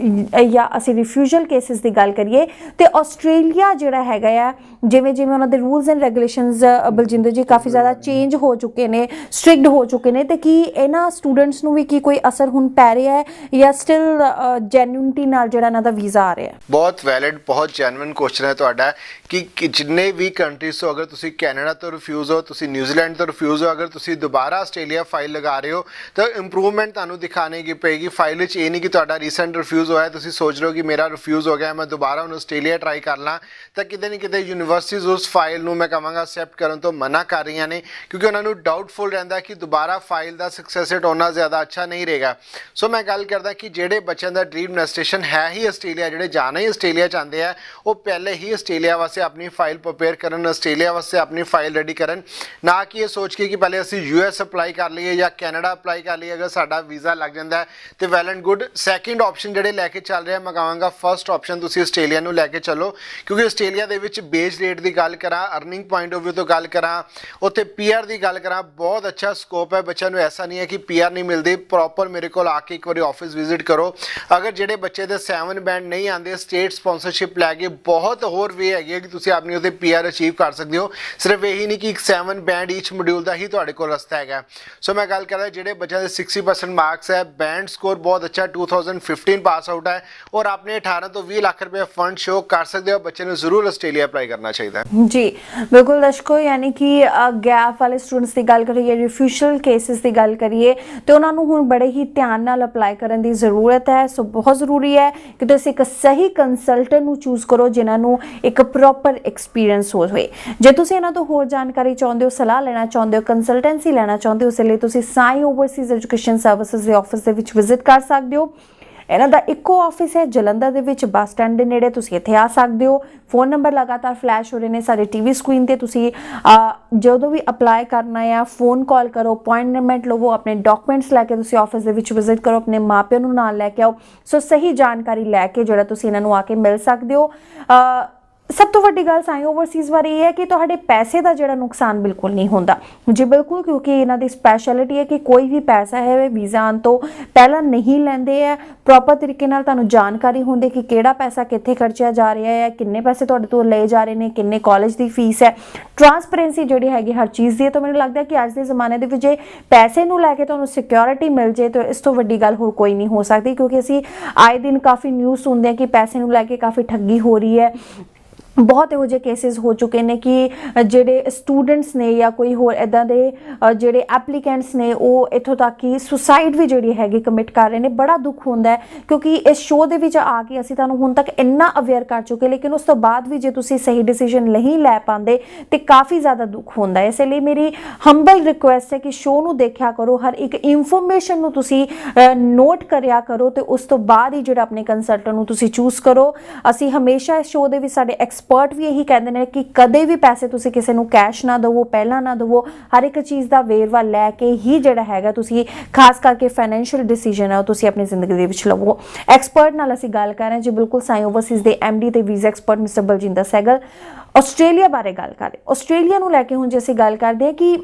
ਜਾਂ ਅਸੀਂ ਰਿਫਿਊਜ਼ਲ ਕੇਸਿਸ ਦੀ ਗੱਲ ਕਰੀਏ ਤੇ ਆਸਟ੍ਰੇਲੀਆ ਜਿਹੜਾ ਹੈਗਾ ਆ, ਜਿਵੇਂ ਜਿਵੇਂ ਉਹਨਾਂ ਦੇ ਰੂਲਸ ਐਂਡ ਰੈਗੂਲੇਸ਼ਨਸ ਬਲਜਿੰਦਰ ਜੀ ਕਾਫੀ ਜ਼ਿਆਦਾ ਚੇਂਜ ਹੋ ਚੁੱਕੇ ਨੇ, ਸਟ੍ਰਿਕਟ ਹੋ ਚੁੱਕੇ ਨੇ, ਤੇ ਕੀ ਇਹਨਾਂ ਸਟੂਡੈਂਟਸ ਨੂੰ ਵੀ ਕੀ ਕੋਈ ਅਸਰ ਹੁਣ ਪੈ ਰਿਹਾ ਹੈ ਜਾਂ ਸਟਿਲ ਜੈਨੂਇਨਟੀ ਨਾਲ ਜਿਹੜਾ ਇਹਨਾਂ ਦਾ ਵੀਜ਼ਾ ਆ ਰਿਹਾ ਹੈ? ਬਹੁਤ ਵੈਲਿਡ, ਬਹੁਤ ਜੈਨੂਇਨ ਕੁਐਸਚਨ ਹੈ ਤੁਹਾਡਾ ਕਿ ਜਿੰਨੇ ਵੀ ਕੰਟਰੀਜ਼ ਤੋਂ, ਅਗਰ ਤੁਸੀਂ ਕੈਨੇਡਾ ਤੋਂ ਰਿਫਿਊਜ਼ ਹੋ, ਤੁਸੀਂ ਨਿਊਜ਼ੀਲੈਂਡ ਤੋਂ ਰਿਫਿਊਜ਼ ਹੋ, ਅਗਰ ਤੁਸੀਂ ਦੁਬਾਰਾ ਆਸਟ੍ਰੇਲੀਆ ਫਾਈਲ ਲਗਾ ਰਹੇ ਹੋ ਤਾਂ ਇੰਪਰੂਵਮੈਂਟ ਤੁਹਾਨੂੰ ਦਿਖਾਣੇ ਕੀ ਪਏਗੀ ਫਾਈਲ ਵਿੱਚ। ਇਹ ਨਹੀਂ ਕਿ ਤੁਹਾਡਾ ਰੀਸੈਂਟ ਰਿਫਿਊਜ਼ ਹੋਇਆ, ਤੁਸੀਂ ਸੋਚ ਰਹੇ ਹੋ ਕਿ ਮੇਰਾ ਰਿਫਿਊਜ਼ ਹੋ ਗਿਆ, ਮੈਂ ਦੁਬਾਰਾ ਹੁਣ ਆਸਟ੍ਰੇਲੀਆ ਟਰਾਈ ਕਰ ਲਾਂ, ਤਾਂ ਕਿਤੇ ਨਾ ਕਿਤੇ ਯੂਨੀਵਰਸਿਟੀਜ਼ ਉਸ ਫਾਈਲ ਨੂੰ ਮੈਂ ਕਹਾਂਗਾ ਅਕਸੈਪਟ ਕਰਨ ਤੋਂ ਮਨਾ ਕਰ ਰਹੀਆਂ ਨੇ, ਕਿਉਂਕਿ ਉਹਨਾਂ ਨੂੰ ਡਾਊਟਫੁਲ ਰਹਿੰਦਾ ਕਿ ਦੁਬਾਰਾ ਫਾਈਲ ਦਾ ਸਕਸੈਸ ਰੇਟ ਉਹਨਾਂ ਜ਼ਿਆਦਾ ਅੱਛਾ ਨਹੀਂ ਰਹੇਗਾ। ਸੋ ਮੈਂ ਗੱਲ ਕਰਦਾ ਕਿ ਜਿਹੜੇ ਬੱਚਿਆਂ ਦਾ ਡ੍ਰੀਮ ਡੈਸਟੀਨੇਸ਼ਨ ਹੈ ਹੀ ਆਸਟ੍ਰੇਲੀਆ, ਜਿਹੜੇ ਜਾਣਾ ਹੀ ਆਸਟ੍ਰੇਲੀਆ ਚਾਹੁੰਦੇ ਆ, ਉਹ ਪਹਿਲੇ ਹੀ ਆਸਟ੍ਰੇਲੀਆ ਵਾਸਤੇ ਆਪਣੀ ਫਾਈਲ ਪ੍ਰਪੇਅਰ ਕਰਨ, ਆਸਟ੍ਰੇਲੀਆ ਵਾਸਤੇ ਆਪਣੀ ਫਾਈਲ ਰੈਡੀ ਕਰਨ, ਨਾ ਕਿ ਇਹ ਸੋਚ ਕੇ ਕਿ ਪਹਿਲੇ ਅਸੀਂ US ਅਪਲਾਈ ਕਰ ਲਈਏ ਜਾਂ ਕੈਨੇਡਾ ਅਪਲਾਈ ਕਰ ਲਈਏ। ਅਗਰ ਸਾਡਾ ਵੀਜ਼ਾ ਲੱਗ ਜਾਂਦਾ ਹੈ ਤੇ well and good. Second option option ਜਿਹੜੇ ਲੈ ਕੇ ਚੱਲ ਰਹੇ ਆ, ਮੈਂ ਕਹਾਂਗਾ ਫਰਸਟ ਆਪਸ਼ਨ ਤੁਸੀਂ ਆਸਟ੍ਰੇਲੀਆ ਨੂੰ ਲੈ ਕੇ ਚੱਲੋ, ਕਿਉਂਕਿ ਆਸਟ੍ਰੇਲੀਆ ਦੇ ਵਿੱਚ ਬੇਸ ਰੇਟ ਦੀ ਗੱਲ ਕਰਾਂ, ਅਰਨਿੰਗ ਪੁਆਇੰਟ ਆਫ ਵਿਊ ਤੋਂ ਗੱਲ ਕਰਾਂ, ਉੱਥੇ ਪੀਆਰ ਦੀ ਗੱਲ ਕਰਾਂ, ਬਹੁਤ ਅੱਛਾ ਸਕੋਪ ਹੈ ਬੱਚਿਆਂ ਨੂੰ। ਐਸਾ ਨਹੀਂ ਹੈ ਕਿ ਪੀਆਰ ਨਹੀਂ ਮਿਲਦੀ, ਪ੍ਰੋਪਰ ਮੇਰੇ ਕੋਲ ਆ ਕੇ ਇੱਕ ਵਾਰੀ ਆਫਿਸ ਵਿਜ਼ਿਟ ਕਰੋ। ਅਗਰ ਜਿਹੜੇ ਬੱਚੇ ਦੇ 7 ਬੈਂਡ ਨਹੀਂ ਆਉਂਦੇ, ਸਟੇਟ ਸਪਾਂਸਰਸ਼ਿਪ ਲੈ ਕੇ ਬਹੁਤ ਹੋਰ ਵੇ ਹੈਗੀ ਹੈ ਕਿ ਤੁਸੀਂ ਆਪਣੀ ਉਹਦੇ ਪੀਆਰ ਅਚੀਵ ਕਰ ਸਕਦੇ ਹੋ। ਸਿਰਫ ਇਹੀ ਨਹੀਂ ਕਿ 7 ਬੈਂਡ ਈਚ ਮੋਡਿਊਲ ਦਾ ਹੀ ਤੁਹਾਡੇ ਕੋਲ ਰਸਤਾ ਹੈਗਾ। ਸੋ ਮੈਂ ਗੱਲ ਕਰ ਰਿਹਾ ਜਿਹੜੇ ਬੱਚਿਆਂ ਦੇ 60% ਮਾਰਕਸ ਹੈ, ਬੈਂਡ ਸਕੋਰ ਬਹੁਤ ਅੱਛਾ 2015 ਪਾਸ ਆਊਟ ਹੈ ਔਰ ਆਪਣੇ 18 ਤੋਂ 20 ਲੱਖ ਰੁਪਏ ਫੰਡ ਸ਼ੋ ਕਰ ਸਕਦੇ ਹੋ, ਬੱਚੇ ਨੂੰ ਜ਼ਰੂਰ ਆਸਟ੍ਰੇਲੀਆ ਅਪਲਾਈ ਕਰਨਾ ਚਾਹੀਦਾ ਹੈ। ਜੀ ਬਿਲਕੁਲ ਦਰਸ਼ਕੋ, ਯਾਨੀ ਕਿ ਗੈਪ ਵਾਲੇ ਸਟੂਡੈਂਟਸ ਦੀ ਗੱਲ ਕਰੀਏ, ਰਿਫਿਊਜ਼ਲ ਕੇਸਿਸ ਦੀ ਗੱਲ ਕਰੀਏ ਤੇ ਉਹਨਾਂ ਨੂੰ ਹੁਣ ਬੜੇ ਹੀ ਧਿਆਨ ਨਾਲ ਅਪਲਾਈ ਕਰਨ ਦੀ ਜ਼ਰੂਰਤ ਹੈ। ਸੋ ਬਹੁਤ ਜ਼ਰੂਰੀ ਹੈ ਕਿ ਤੁਸੀਂ ਇੱਕ ਸਹੀ ਕੰਸਲਟੈਂਟ ਨੂੰ ਚੂਜ਼ ਕਰੋ ਜਿਨ੍ਹਾਂ ਨੂੰ ਇੱਕ ਪ੍ਰੋਪਰ ਐਕਸਪੀਰੀਅੰਸ ਹੋਵੇ। ਜੇ ਤੁਸੀਂ ਇਹਨਾਂ ਤੋਂ ਹੋਰ ਜਾਣਕਾਰੀ ਚਾਹੁੰਦੇ ਹੋ, ਸਲਾਹ ਲੈਣਾ ਚਾਹੁੰਦੇ ਹੋ, ਕੰਸਲਟੈਂਸੀ ਲੈਣਾ ਚਾਹੁੰਦੇ ਹੋ, ਉਸ ਲਈ ਤੁਸੀਂ ਸਾਈ ਓਵਰਸੀਜ਼ ਐਜੂਕੇਸ਼ਨ ਸਰਵਿਸਿਜ਼ ਦੇ ਆਫਿਸ ਦੇ ਵਿੱਚ ਵਿਜ਼ਿਟ ਕਰ ਸਕਦੇ ਹੋ। ਇਹਨਾਂ ਦਾ ਇੱਕੋ ਆਫਿਸ ਹੈ ਜਲੰਧਰ ਦੇ ਵਿੱਚ, ਬੱਸ ਸਟੈਂਡ ਦੇ ਨੇੜੇ। ਤੁਸੀਂ ਇੱਥੇ ਆ ਸਕਦੇ ਹੋ। ਫੋਨ ਨੰਬਰ ਲਗਾਤਾਰ ਫਲੈਸ਼ ਹੋ ਰਹੇ ਨੇ ਸਾਡੇ ਟੀਵੀ ਸਕਰੀਨ ਤੇ। ਤੁਸੀਂ ਜਦੋਂ ਵੀ ਅਪਲਾਈ ਕਰਨਾ ਹੈ ਫੋਨ ਕਾਲ ਕਰੋ, ਅਪਾਇੰਟਮੈਂਟ ਲਵੋ, ਆਪਣੇ ਡਾਕੂਮੈਂਟਸ ਲੈ ਕੇ ਤੁਸੀਂ ਆਫਿਸ ਦੇ ਵਿੱਚ ਵਿਜ਼ਿਟ ਕਰੋ, ਆਪਣੇ ਮਾਪਿਆਂ ਨੂੰ ਨਾਲ ਲੈ ਕੇ ਆਓ। ਸੋ ਸਹੀ ਜਾਣਕਾਰੀ ਲੈ ਕੇ ਜਿਹੜਾ ਤੁਸੀਂ ਇਹਨਾਂ ਨੂੰ ਆ ਕੇ ਮਿਲ ਸਕਦੇ ਹੋ। ਸਭ ਤੋਂ ਵੱਡੀ ਗੱਲ ਸਾਈ ਓਵਰਸੀਜ਼ ਬਾਰੇ ਇਹ ਹੈ ਕਿ ਤੁਹਾਡੇ ਪੈਸੇ ਦਾ ਜਿਹੜਾ ਨੁਕਸਾਨ ਬਿਲਕੁਲ ਨਹੀਂ ਹੁੰਦਾ ਜੀ, ਬਿਲਕੁਲ, ਕਿਉਂਕਿ ਇਹਨਾਂ ਦੀ ਸਪੈਸ਼ਲਿਟੀ ਹੈ ਕਿ ਕੋਈ ਵੀ ਪੈਸਾ ਹੈ ਵੀਜ਼ਾ ਆਉਣ ਤੋਂ ਪਹਿਲਾਂ ਨਹੀਂ ਲੈਂਦੇ ਹੈ। ਪ੍ਰੋਪਰ ਤਰੀਕੇ ਨਾਲ ਤੁਹਾਨੂੰ ਜਾਣਕਾਰੀ ਹੁੰਦੀ ਕਿ ਕਿਹੜਾ ਪੈਸਾ ਕਿੱਥੇ ਖਰਚਿਆ ਜਾ ਰਿਹਾ ਹੈ, ਕਿੰਨੇ ਪੈਸੇ ਤੁਹਾਡੇ ਤੋਂ ਲਏ ਜਾ ਰਹੇ ਨੇ, ਕਿੰਨੇ ਕਾਲਜ ਦੀ ਫੀਸ ਹੈ। ਟਰਾਂਸਪੇਰੈਂਸੀ ਜਿਹੜੀ ਹੈਗੀ ਹਰ ਚੀਜ਼ ਦੀ ਹੈ। ਤਾਂ ਮੈਨੂੰ ਲੱਗਦਾ ਕਿ ਅੱਜ ਦੇ ਜ਼ਮਾਨੇ ਦੇ ਵਿੱਚ ਜੇ ਪੈਸੇ ਨੂੰ ਲੈ ਕੇ ਤੁਹਾਨੂੰ ਸਿਕਿਉਰਿਟੀ ਮਿਲ ਜੇ ਤਾਂ ਇਸ ਤੋਂ ਵੱਡੀ ਗੱਲ ਹੋਰ ਕੋਈ ਨਹੀਂ ਹੋ ਸਕਦੀ, ਕਿਉਂਕਿ ਅਸੀਂ ਆਏ ਦਿਨ ਕਾਫੀ ਨਿਊਜ਼ ਸੁਣਦੇ ਹਾਂ ਕਿ ਪੈਸੇ ਨੂੰ ਲੈ ਕੇ ਕਾਫੀ ਠੱਗੀ ਹੋ ਰਹੀ ਹੈ। ਬਹੁਤ ਇਹੋ ਜਿਹੇ ਕੇਸਿਸ ਹੋ ਚੁੱਕੇ ਨੇ ਕਿ ਜਿਹੜੇ ਸਟੂਡੈਂਟਸ ਨੇ ਜਾਂ ਕੋਈ ਹੋਰ ਇੱਦਾਂ ਦੇ ਜਿਹੜੇ ਐਪਲੀਕੈਂਟਸ ਨੇ ਉਹ ਇੱਥੋਂ ਤੱਕ ਕਿ ਸੁਸਾਈਡ ਵੀ ਜਿਹੜੀ ਹੈਗੀ ਕਮਿਟ ਕਰ ਰਹੇ ਨੇ। ਬੜਾ ਦੁੱਖ ਹੁੰਦਾ ਹੈ ਕਿਉਂਕਿ ਇਸ ਸ਼ੋਅ ਦੇ ਵਿੱਚ ਆ ਕੇ ਅਸੀਂ ਤੁਹਾਨੂੰ ਹੁਣ ਤੱਕ ਇੰਨਾ ਅਵੇਅਰ ਕਰ ਚੁੱਕੇ, ਲੇਕਿਨ ਉਸ ਤੋਂ ਬਾਅਦ ਵੀ ਜੇ ਤੁਸੀਂ ਸਹੀ ਡਿਸੀਜਨ ਨਹੀਂ ਲੈ ਪਾਉਂਦੇ ਤੇ ਕਾਫੀ ਜ਼ਿਆਦਾ ਦੁੱਖ ਹੁੰਦਾ ਹੈ। ਇਸ ਲਈ ਮੇਰੀ ਹੰਬਲ ਰਿਕੁਐਸਟ ਹੈ ਕਿ ਸ਼ੋਅ ਨੂੰ ਦੇਖਿਆ ਕਰੋ, ਹਰ ਇੱਕ ਇਨਫੋਰਮੇਸ਼ਨ ਨੂੰ ਤੁਸੀਂ ਨੋਟ ਕਰਿਆ ਕਰੋ ਤੇ ਉਸ ਤੋਂ ਬਾਅਦ ਹੀ ਜਿਹੜਾ ਆਪਣੇ ਕੰਸਲਟੈਂਟ ਨੂੰ ਤੁਸੀਂ ਚੂਜ਼ ਕਰੋ। ਅਸੀਂ ਹਮੇਸ਼ਾ ਇਸ ਸ਼ੋਅ ਦੇ ਵਿੱਚ ਸਾਡੇ ਐਕਸਪਰਟ ਵੀ ਇਹੀ ਕਹਿੰਦੇ ਨੇ ਕਿ ਕਦੇ ਵੀ ਪੈਸੇ ਤੁਸੀਂ ਕਿਸੇ ਨੂੰ ਕੈਸ਼ ਨਾ ਦਿਵੋ, ਪਹਿਲਾਂ ਨਾ ਦਿਵੋ। ਹਰ ਇੱਕ ਚੀਜ਼ ਦਾ ਵੇਰਵਾ ਲੈ ਕੇ ਹੀ ਜਿਹੜਾ ਹੈਗਾ ਤੁਸੀਂ ਖਾਸ ਕਰਕੇ ਫਾਈਨੈਂਸ਼ੀਅਲ ਡਿਸੀਜਨ ਹੈ ਉਹ ਤੁਸੀਂ ਆਪਣੀ ਜ਼ਿੰਦਗੀ ਦੇ ਵਿੱਚ ਲਵੋ। ਐਕਸਪਰਟ ਨਾਲ ਅਸੀਂ ਗੱਲ ਕਰ ਰਹੇ ਹਾਂ ਜੀ, ਬਿਲਕੁਲ ਸਾਈ ਓਵਰਸੀਜ਼ ਦੇ MD ਤੇ visa expert mister Baljinder Sehgal Australia ਬਾਰੇ ਗੱਲ ਕਰ ਰਹੇ। ਆਸਟ੍ਰੇਲੀਆ ਨੂੰ ਲੈ ਕੇ ਹੁਣ ਜੇ ਅਸੀਂ ਗੱਲ ਕਰਦੇ ਹਾਂ ਕਿ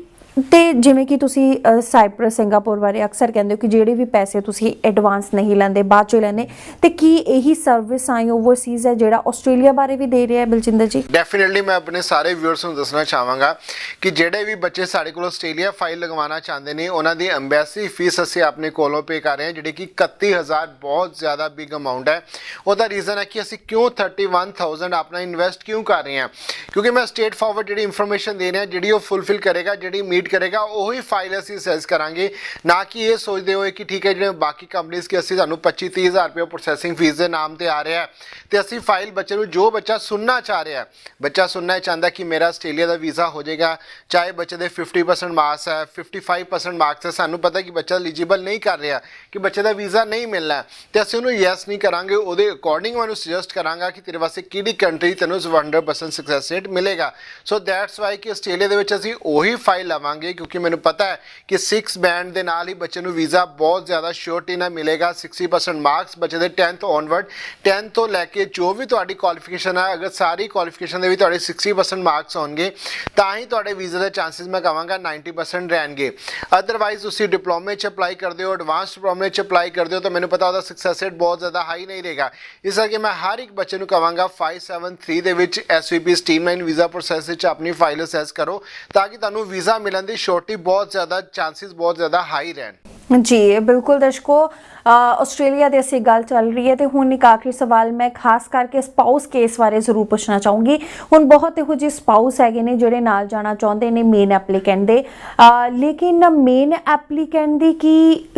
ਤੇ ਜਿਵੇਂ ਕਿ ਤੁਸੀਂ ਸਾਈਪ੍ਰਸ, ਸਿੰਗਾਪੁਰ ਬਾਰੇ ਅਕਸਰ ਕਹਿੰਦੇ ਹੋ ਕਿ ਜਿਹੜੇ ਵੀ ਪੈਸੇ ਤੁਸੀਂ ਐਡਵਾਂਸ ਨਹੀਂ ਲੈਂਦੇ, ਬਾਅਦ ਚੋਂ ਲੈਂਦੇ, ਤੇ ਕੀ ਇਹੀ ਸਰਵਿਸ ਸਾਈ ਓਵਰਸੀਜ਼ ਹੈ ਜਿਹੜਾ ਆਸਟ੍ਰੇਲੀਆ ਬਾਰੇ ਵੀ ਦੇ ਰਿਹਾ ਹੈ ਬਲਜਿੰਦਰ ਜੀ? ਡੈਫੀਨਿਟਲੀ ਮੈਂ ਆਪਣੇ ਸਾਰੇ ਵਿਊਅਰਸ ਨੂੰ ਦੱਸਣਾ ਚਾਹਾਂਗਾ ਕਿ ਜਿਹੜੇ ਵੀ ਬੱਚੇ ਸਾਡੇ ਕੋਲ ਆਸਟ੍ਰੇਲੀਆ ਫਾਈਲ ਲਗਵਾਉਣਾ ਚਾਹੁੰਦੇ ਨੇ ਉਹਨਾਂ ਦੀ ਐਮਬੈਸੀ ਫੀਸ ਅਸੀਂ ਆਪਣੇ ਕੋਲੋਂ ਪੇ ਕਰ ਰਹੇ ਹਾਂ, ਜਿਹੜੀ ਕਿ 31000 ਬਹੁਤ ਜ਼ਿਆਦਾ ਬਿਗ ਅਮਾਊਂਟ ਹੈ। ਉਹਦਾ ਰੀਜ਼ਨ ਹੈ ਕਿ ਅਸੀਂ ਕਿਉਂ 31000 ਆਪਣਾ ਇਨਵੈਸਟ ਕਿਉਂ ਕਰ ਰਹੇ ਹਾਂ, ਕਿਉਂਕਿ ਮੈਂ ਸਟੇਟ ਫਾਰਵਰਡ ਜਿਹੜੀ ਇਨਫੋਰਮੇਸ਼ਨ ਦੇ ਰਿਹਾ ਜਿਹੜੀ ਉਹ ਫੁੱਲਫਿਲ ਕਰੇਗਾ, ਜਿਹੜੀ ਮੀਟ ਕਰੇਗਾ ਉਹੀ ਫਾਈਲ ਅਸੀਂ ਸੈਸ ਕਰਾਂਗੇ। ਨਾ ਕਿ ਇਹ ਸੋਚਦੇ ਹੋਏ ਕਿ ਠੀਕ ਹੈ ਜਿਹੜੇ ਬਾਕੀ ਕੰਪਨੀਆਂ ਕਿ ਅਸੀਂ ਤੁਹਾਨੂੰ 25-30 ਰੁਪਏ ਪ੍ਰੋਸੈਸਿੰਗ ਫੀਸ ਦੇ ਨਾਮ ਤੇ ਆ ਰਿਹਾ ਤੇ ਅਸੀਂ ਫਾਈਲ ਬੱਚੇ ਨੂੰ ਜੋ ਬੱਚਾ ਸੁਣਨਾ ਚਾਹ ਰਿਹਾ, ਬੱਚਾ ਸੁਣਨਾ ਚਾਹੁੰਦਾ ਕਿ ਮੇਰਾ ਆਸਟ੍ਰੇਲੀਆ ਦਾ ਵੀਜ਼ਾ ਹੋ ਜਾਏਗਾ, ਚਾਹੇ ਬੱਚੇ ਦੇ 50% ਮਾਰਕਸ ਹੈ, 55% ਮਾਰਕਸ ਹੈ, ਸਾਨੂੰ ਪਤਾ ਕਿ ਬੱਚਾ ਐਲੀਜੀਬਲ ਨਹੀਂ ਕਰ ਰਿਹਾ, ਕਿ ਬੱਚੇ ਦਾ ਵੀਜ਼ਾ ਨਹੀਂ ਮਿਲਣਾ, ਤੇ ਅਸੀਂ ਉਹਨੂੰ ਯੈਸ ਨਹੀਂ ਕਰਾਂਗੇ। ਉਹਦੇ ਅਕੋਰਡਿੰਗ ਉਹਨੂੰ ਸੁਜੈਸਟ ਕਰਾਂਗਾ ਕਿ ਤੇਰੇ ਵਾਸਤੇ ਕਿਹੜੀ ਕੰਟਰੀ ਤੈਨੂੰ 100% ਸਕਸੈਸ ਰੇਟ ਮਿਲੇਗਾ। ਸੋ ਦੈਟਸ ਵਾਈ ਕਿ ਆਸਟ੍ਰੇਲੀਆ ਦੇ ਵਿੱਚ ਅਸੀਂ ਉਹੀ ਫਾਈਲ ਲਵਾਂਗੇ, ਕਿਉਂਕਿ ਮੈਨੂੰ ਪਤਾ ਹੈ ਕਿ 6 ਬੈਂਡ ਦੇ ਨਾਲ ਹੀ ਬੱਚੇ ਨੂੰ ਵੀਜ਼ਾ ਬਹੁਤ ਜ਼ਿਆਦਾ ਸ਼ੋਰਟੀ ਨਾਲ ਮਿਲੇਗਾ। 60% ਮਾਰਕਸ ਬੱਚੇ ਦੇ 10th ਔਨਵਰਡ, 10th ਤੋਂ ਲੈ ਕੇ ਜੋ ਵੀ ਤੁਹਾਡੀ ਕੁਆਲੀਫਿਕੇਸ਼ਨ ਹੈ, ਅਗਰ ਸਾਰੀ ਕੁਆਲੀਫਿਕੇਸ਼ਨ ਦੇ ਵੀ ਤੁਹਾਡੇ 60% ਮਾਰਕਸ ਹੋਣਗੇ ਤਾਂ ਹੀ ਤੁਹਾਡੇ ਵੀਜ਼ਾ ਦੇ ਚਾਂਸਸ ਮੈਂ ਕਹਾਂਗਾ 90% ਰਹਿਣਗੇ। ਅਦਰਵਾਈਜ਼ ਤੁਸੀਂ ਡਿਪਲੋਮੇ 'ਚ ਅਪਲਾਈ ਕਰਦੇ ਹੋ, ਐਡਵਾਂਸ ਡਿਪਲੋਮੇ 'ਚ ਅਪਲਾਈ ਕਰਦੇ ਹੋ ਤਾਂ ਮੈਨੂੰ ਪਤਾ ਉਹਦਾ ਸਕਸੈਸ ਰੇਟ ਬਹੁਤ ਜ਼ਿਆਦਾ ਹਾਈ ਨਹੀਂ ਰਹੇਗਾ। ਇਸ ਕਰਕੇ ਮੈਂ ਹਰ ਇੱਕ ਬੱਚੇ ਨੂੰ ਕਹਾਂਗਾ 573 ਦੇ ਵਿੱਚ SVP ਸਟ੍ਰੀਮਲਾਈਨ ਵੀਜ਼ਾ ਪ੍ਰੋਸੈਸ ਵਿੱਚ ਆਪਣੀ ਫਾਈਲ ਅਸੈਸ ਕਰੋ ਤਾਂ ਕਿ ਤੁਹਾਨੂੰ ਵੀਜ਼ਾ ਮਿਲਣ ਦੀ ਸ਼ੋਰਟੀ ਬਹੁਤ ਜ਼ਿਆਦਾ ਚਾਂਸਸ ਬਹੁਤ ਜ਼ਿਆਦਾ ਹਾਈ ਰਹਿਣ। ਜੀ ਬਿਲਕੁਲ ਦਰਸ਼ਕੋ, ਆਸਟ੍ਰੇਲੀਆ ਦੀ ਅਸੀਂ ਗੱਲ ਚੱਲ ਰਹੀ ਹੈ ਤੇ ਹੁਣ ਇੱਕ ਆਖਰੀ ਸਵਾਲ ਮੈਂ ਖਾਸ ਕਰਕੇ ਸਪਾਊਸ ਕੇਸ ਬਾਰੇ ਜ਼ਰੂਰ ਪੁੱਛਣਾ ਚਾਹੂੰਗੀ। ਹੁਣ ਬਹੁਤ ਇਹੋ ਜਿਹੇ ਸਪਾਊਸ ਹੈਗੇ ਨੇ ਜਿਹੜੇ ਨਾਲ ਜਾਣਾ ਚਾਹੁੰਦੇ ਨੇ ਮੇਨ ਐਪਲੀਕੈਂਟ ਦੇ, ਲੇਕਿਨ ਮੇਨ ਐਪਲੀਕੈਂਟ ਦੀ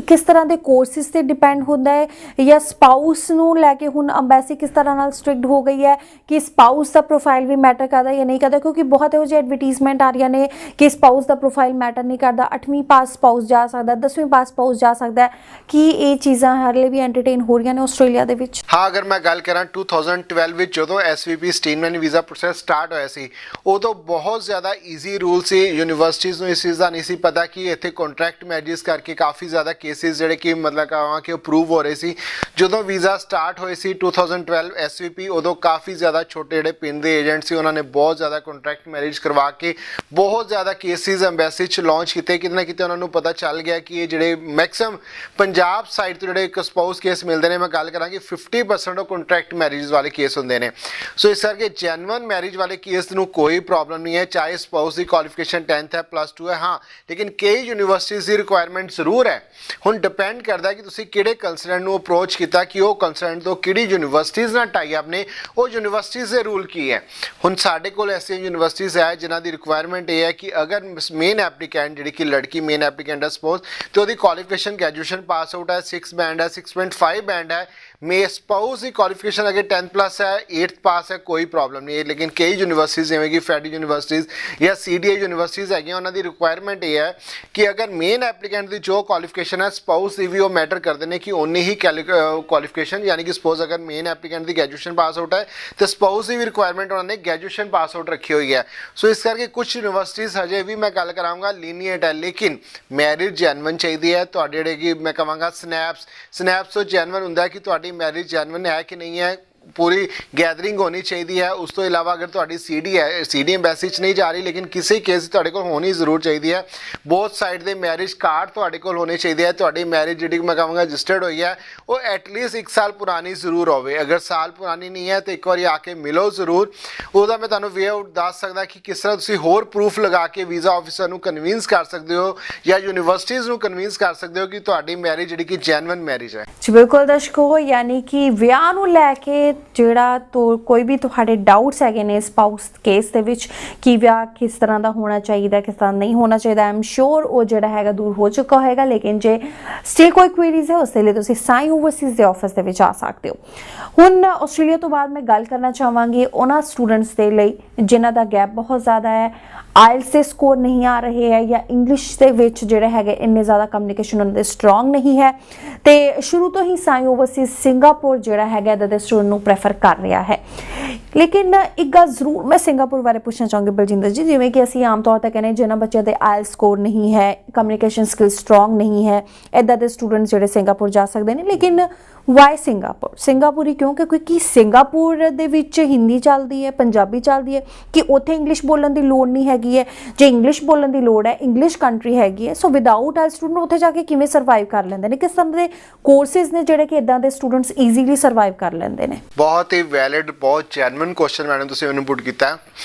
ਕਿਸ ਤਰ੍ਹਾਂ ਦੇ ਕੋਰਸਿਸ ਤੇ ਡਿਪੈਂਡ ਹੁੰਦਾ ਹੈ, ਜਾਂ ਸਪਾਊਸ ਨੂੰ ਲੈ ਕੇ ਹੁਣ ਅੰਬੈਸੀ ਕਿਸ ਤਰ੍ਹਾਂ ਨਾਲ ਸਟ੍ਰਿਕਟ ਹੋ ਗਈ ਹੈ ਕਿ ਸਪਾਊਸ ਦਾ ਪ੍ਰੋਫਾਈਲ ਵੀ ਮੈਟਰ ਕਰਦਾ ਜਾਂ ਨਹੀਂ ਕਰਦਾ, ਕਿਉਂਕਿ ਬਹੁਤ ਇਹੋ ਜਿਹੇ ਐਡਵਰਟੀਜ਼ਮੈਂਟ ਆ ਰਹੀਆਂ ਨੇ ਕਿ ਸਪਾਊਸ ਦਾ ਪ੍ਰੋਫਾਈਲ ਮੈਟਰ ਨਹੀਂ ਕਰਦਾ, 8ਵੀਂ ਪਾਸ ਸਪਾਊਸ ਜਾ ਸਕਦਾ, 10ਵੀਂ ਪਾਸ ਸਪਾਊਸ ਜਾ ਸਕਦਾ ਹੈ? ਕੀ ਇਹ ਚੀਜ਼ਾਂ ਹਾਲੇ ਵੀ ਐਂਟਰਟੇਨ ਹੋ ਰਹੀਆਂ ਨੇ ਆਸਟ੍ਰੇਲੀਆ ਦੇ ਵਿੱਚ? ਹਾਂ, ਅਗਰ ਮੈਂ ਗੱਲ ਕਰਾਂ 2012 ਵਿੱਚ ਜਦੋਂ SVP ਸਟੇਨਮੈਨ ਵੀਜ਼ਾ ਪ੍ਰੋਸੈਸ ਸਟਾਰਟ ਹੋਇਆ ਸੀ, ਉਦੋਂ ਬਹੁਤ ਜ਼ਿਆਦਾ ਈਜ਼ੀ ਰੂਲ ਸੀ। ਯੂਨੀਵਰਸਿਟੀਜ਼ ਨੂੰ ਇਸ ਚੀਜ਼ ਦਾ ਨਹੀਂ ਸੀ ਪਤਾ ਕਿ ਇੱਥੇ ਕੰਟਰੈਕਟ ਮੈਰਿਜਸ ਕਰਕੇ ਕਾਫੀ ਜ਼ਿਆਦਾ ਕੇਸਿਸ ਜਿਹੜੇ ਕਿ ਮਤਲਬ ਕਹਾਂ ਕਿ ਅਪਰੂਵ ਹੋ ਰਹੇ ਸੀ। ਜਦੋਂ ਵੀਜ਼ਾ ਸਟਾਰਟ ਹੋਏ ਸੀ 2012 SVP, ਉਦੋਂ ਕਾਫੀ ਜ਼ਿਆਦਾ ਛੋਟੇ ਜਿਹੜੇ ਪਿੰਡ ਦੇ ਏਜੰਟ ਸੀ ਉਹਨਾਂ ਨੇ ਬਹੁਤ ਜ਼ਿਆਦਾ ਕੰਟਰੈਕਟ ਮੈਰਿਜ ਕਰਵਾ ਕੇ ਬਹੁਤ ਜ਼ਿਆਦਾ ਕੇਸਿਸ ਐਮਬੈਸੀ 'ਚ ਲਾਂਚ ਕੀਤੇ। ਕਿਤੇ ਨਾ ਕਿਤੇ ਉਹਨਾਂ ਨੂੰ ਪਤਾ ਚੱਲ ਗਿਆ ਕਿ ਇਹ ਜਿਹੜੇ ਮੈਕਸਿਮਮ ਪੰਜਾਬ ਸਾਈਡ ਤੋਂ ਜਿਹੜੇ ਇੱਕ ਸਪਾਊਸ ਕੇਸ ਮਿਲਦੇ ਨੇ, ਮੈਂ ਗੱਲ ਕਰਾਂਗੀ 50% ਉਹ ਕੰਟਰੈਕਟ ਮੈਰਿਜ ਵਾਲੇ ਕੇਸ ਹੁੰਦੇ ਨੇ। ਸੋ ਇਸ ਕਰਕੇ ਜੈਨੂਅਨ ਮੈਰਿਜ ਵਾਲੇ ਕੇਸ ਨੂੰ ਕੋਈ ਪ੍ਰੋਬਲਮ ਨਹੀਂ ਹੈ, ਚਾਹੇ ਸਪਾਊਸ ਦੀ ਕੁਆਲੀਫਿਕੇਸ਼ਨ 10th ਹੈ +2 ਹੈ। ਹਾਂ, ਲੇਕਿਨ ਕਈ ਯੂਨੀਵਰਸਿਟੀਜ਼ ਦੀ ਰਿਕੁਆਇਰਮੈਂਟ ਜ਼ਰੂਰ ਹੈ। ਹੁਣ ਡਿਪੈਂਡ ਕਰਦਾ ਕਿ ਤੁਸੀਂ ਕਿਹੜੇ ਕੰਸਲਟੈਂਟ ਨੂੰ ਅਪਰੋਚ ਕੀਤਾ, ਕਿ ਉਹ ਕੰਸਲਟੈਂਟ ਤੋਂ ਕਿਹੜੀ ਯੂਨੀਵਰਸਿਟੀਜ਼ ਨਾਲ ਟਾਈ ਅਪ ਨੇ, ਉਹ ਯੂਨੀਵਰਸਿਟੀਜ਼ ਦੇ ਰੂਲ ਕੀ ਹੈ। ਹੁਣ ਸਾਡੇ ਕੋਲ ਐਸੀਆਂ ਯੂਨੀਵਰਸਿਟੀਜ਼ ਹੈ ਜਿਨ੍ਹਾਂ ਦੀ ਰਿਕੁਆਇਰਮੈਂਟ ਇਹ ਹੈ ਕਿ ਅਗਰ ਮੇਨ ਐਪਲੀਕੈਂਟ ਜਿਹੜੀ ਕਿ ਲੜਕੀ ਮੇਨ ਐਪਲੀਕੈਂਟ ਹੈ ਸਪੋਜ਼, ਤੇ ਉਹਦੀ ਕੁਆਲੀਫਿਕੇਸ਼ਨ ਗ੍ਰੈਜੂਏਸ਼ਨ ਪਾਸ ਆਊਟ ਹੈ, 6 ਬੈਂਡ ਹੈ, 6.5 ਬੈਂਡ ਹੈ, ਮੇ ਸਪਾਊਸ ਦੀ ਕੁਆਲੀਫਿਕੇਸ਼ਨ अगर 10+ है, 8th पास है, कोई प्रॉब्लम नहीं है। लेकिन कई यूनिवर्सिटीज़ जिवें कि फैडी यूनिवर्सिटीज़ या CDI यूनिवर्सिटीज़ है, उन्होंने रिक्वायरमेंट ये है कि अगर मेन एप्लीकेंट की जो कुआलीफिकेशन है स्पाउस की भी वो मैटर करते हैं कि उन्नी ही कुआलीफिकेशन, यानी कि सपोज अगर मेन एप्लीकेंट की ग्रेजुएशन पास आउट है तो स्पाउस की भी रिक्वायरमेंट उन्होंने ग्रेजुएशन पास आउट रखी हुई है। सो इस करके कुछ यूनिवर्सिटीज़ हजे भी मैं गल कराऊंगा लीनियट है, लेकिन मैरिज जैनवन चाहिए है। तो जेडे कि मैं कहांगा स्नैप्स तो जैनवन होंगे कि ਤੁਹਾਡੀ ਮੈਰਿਜ ਜੈਨੂਇਨ ਹੈ ਕਿ ਨਹੀਂ ਹੈ, पूरी गैदरिंग होनी चाहिए है। उस तो इलावा अगर तुहाडी CD है, CD एम्बैसी च नहीं जा रही, लेकिन किसी केस तुहाडे कोल होनी जरूर चाहिए है। बोथ साइड दे मैरिज कार्ड तुहाडे कोल होने चाहिए है। तुहाडी मैरिज जिहड़ी मैं कहांगा रजिस्टर्ड हुई है वो एटलीस्ट 1 साल पुरानी जरूर होवे। अगर साल पुरानी नहीं है तो एक बार आके मिलो जरूर। ਉਹਦਾ मैं तुहानू वे आउट दस सकदा कि किस तरह तुसीं होर प्रूफ लगा के वीज़ा ऑफिसर नू कन्विंस कर सकते हो या यूनीवर्सिटीज़ नू कन्विंस कर सकते हो कि तुहाडी मैरिज जिहड़ी कि जैनवन मैरिज है। जी बिल्कुल दर्शकों, यानी कि ਵਿਆਹ ਨੂੰ ਲੈ ਕੇ ਜਿਹੜਾ ਤੋਂ ਕੋਈ ਵੀ ਤੁਹਾਡੇ ਡਾਊਟਸ ਹੈਗੇ ਨੇ ਸਪਾਊਸ ਕੇਸ ਦੇ ਵਿੱਚ ਕਿ ਵਿਆਹ ਕਿਸ ਤਰ੍ਹਾਂ ਦਾ ਹੋਣਾ ਚਾਹੀਦਾ, ਕਿਸ ਤਰ੍ਹਾਂ ਨਹੀਂ ਹੋਣਾ ਚਾਹੀਦਾ, ਆਈ ਐਮ ਸ਼ੋਰ ਉਹ ਜਿਹੜਾ ਹੈਗਾ ਦੂਰ ਹੋ ਚੁੱਕਾ ਹੋਏਗਾ। ਲੇਕਿਨ ਜੇ ਸਟੇ ਕੋਈ ਕੁਐਰੀਜ਼ ਹੈ ਉਸ ਦੇ ਲਈ ਤੁਸੀਂ ਸਾਈ ਓਵਰਸੀਜ਼ ਦੇ ਆਫਿਸ ਦੇ ਵਿੱਚ ਆ ਸਕਦੇ ਹੋ। ਹੁਣ ਆਸਟ੍ਰੇਲੀਆ ਤੋਂ ਬਾਅਦ ਮੈਂ ਗੱਲ ਕਰਨਾ ਚਾਹਾਂਗੀ ਉਹਨਾਂ ਸਟੂਡੈਂਟਸ ਦੇ ਲਈ ਜਿਨ੍ਹਾਂ ਦਾ ਗੈਪ ਬਹੁਤ ਜ਼ਿਆਦਾ ਹੈ, ਆਇਲਸ ਦੇ ਸਕੋਰ ਨਹੀਂ ਆ ਰਹੇ ਹੈ ਜਾਂ ਇੰਗਲਿਸ਼ ਦੇ ਵਿੱਚ ਜਿਹੜੇ ਹੈਗੇ ਇੰਨੇ ਜ਼ਿਆਦਾ ਕਮਿਊਨੀਕੇਸ਼ਨ ਉਹਨਾਂ ਦੇ ਸਟਰੋਂਗ ਨਹੀਂ ਹੈ, ਤੇ ਸ਼ੁਰੂ ਤੋਂ ਹੀ ਸਾਈ ਓਵਰਸੀਜ਼ ਸਿੰਗਾਪੁਰ ਜਿਹੜਾ ਹੈਗਾ ਇਹਦਾ ਦੇ ਸਟੂਡੈਂਟ ਨੂੰ ਪ੍ਰੈਫਰ ਕਰ ਰਿਹਾ ਹੈ। ਲੇਕਿਨ ਇੱਕ ਗੱਲ ਜ਼ਰੂਰ ਮੈਂ ਸਿੰਗਾਪੁਰ ਬਾਰੇ ਪੁੱਛਣਾ ਚਾਹਾਂਗੀ ਬਲਜਿੰਦਰ ਜੀ, ਜਿਵੇਂ ਕਿ ਅਸੀਂ ਆਮ ਤੌਰ ਤੇ ਕਹਿੰਦੇ ਜਿਨ੍ਹਾਂ ਬੱਚਿਆਂ ਦੇ ਆਇਲਸ ਸਕੋਰ ਨਹੀਂ ਹੈ, ਕਮਿਊਨੀਕੇਸ਼ਨ ਸਕਿੱਲ ਸਟਰੋਂਗ ਨਹੀਂ ਹੈ, ਇੱਦਾਂ ਦੇ ਸਟੂਡੈਂਟ ਜਿਹੜੇ ਸਿੰਗਾਪੁਰ ਜਾ ਸਕਦੇ ਨੇ। ਲੇਕਿਨ ਵਾਈ ਸਿੰਗਾਪੁਰ ਹੀ ਕਿਉਂ? ਕਿਉਂਕਿ ਸਿੰਗਾਪੁਰ ਦੇ ਵਿੱਚ ਹਿੰਦੀ ਚੱਲਦੀ ਹੈ, ਪੰਜਾਬੀ ਚੱਲਦੀ ਹੈ, ਕਿ ਉੱਥੇ ਇੰਗਲਿਸ਼ ਬੋਲਣ ਦੀ ਲੋੜ ਨਹੀਂ ਹੈਗੀ ਹੈ। ਜੇ ਇੰਗਲਿਸ਼ ਬੋਲਣ ਦੀ ਲੋੜ ਹੈ, ਇੰਗਲਿਸ਼ ਕੰਟਰੀ ਹੈਗੀ ਹੈ, ਸੋ ਵਿਦਆਊਟ ਆਇਲਸ ਸਟੂਡੈਂਟ ਉੱਥੇ ਜਾ ਕੇ ਕਿਵੇਂ ਸਰਵਾਈਵ ਕਰ ਲੈਂਦੇ ਨੇ? ਕਿਸ ਤਰ੍ਹਾਂ ਦੇ ਕੋਰਸਿਸ ਨੇ ਜਿਹੜੇ ਕਿ ਇੱਦਾਂ ਦੇ ਸਟੂਡੈਂਟਸ ਈਜ਼ੀਲੀ ਸਰਵਾਈਵ ਕਰ ਲੈਂਦੇ ਨੇ? बहुत ही वैलिड, बहुत जैनवन क्वेश्चन मैडम तुसीं मैनूं पुट कीता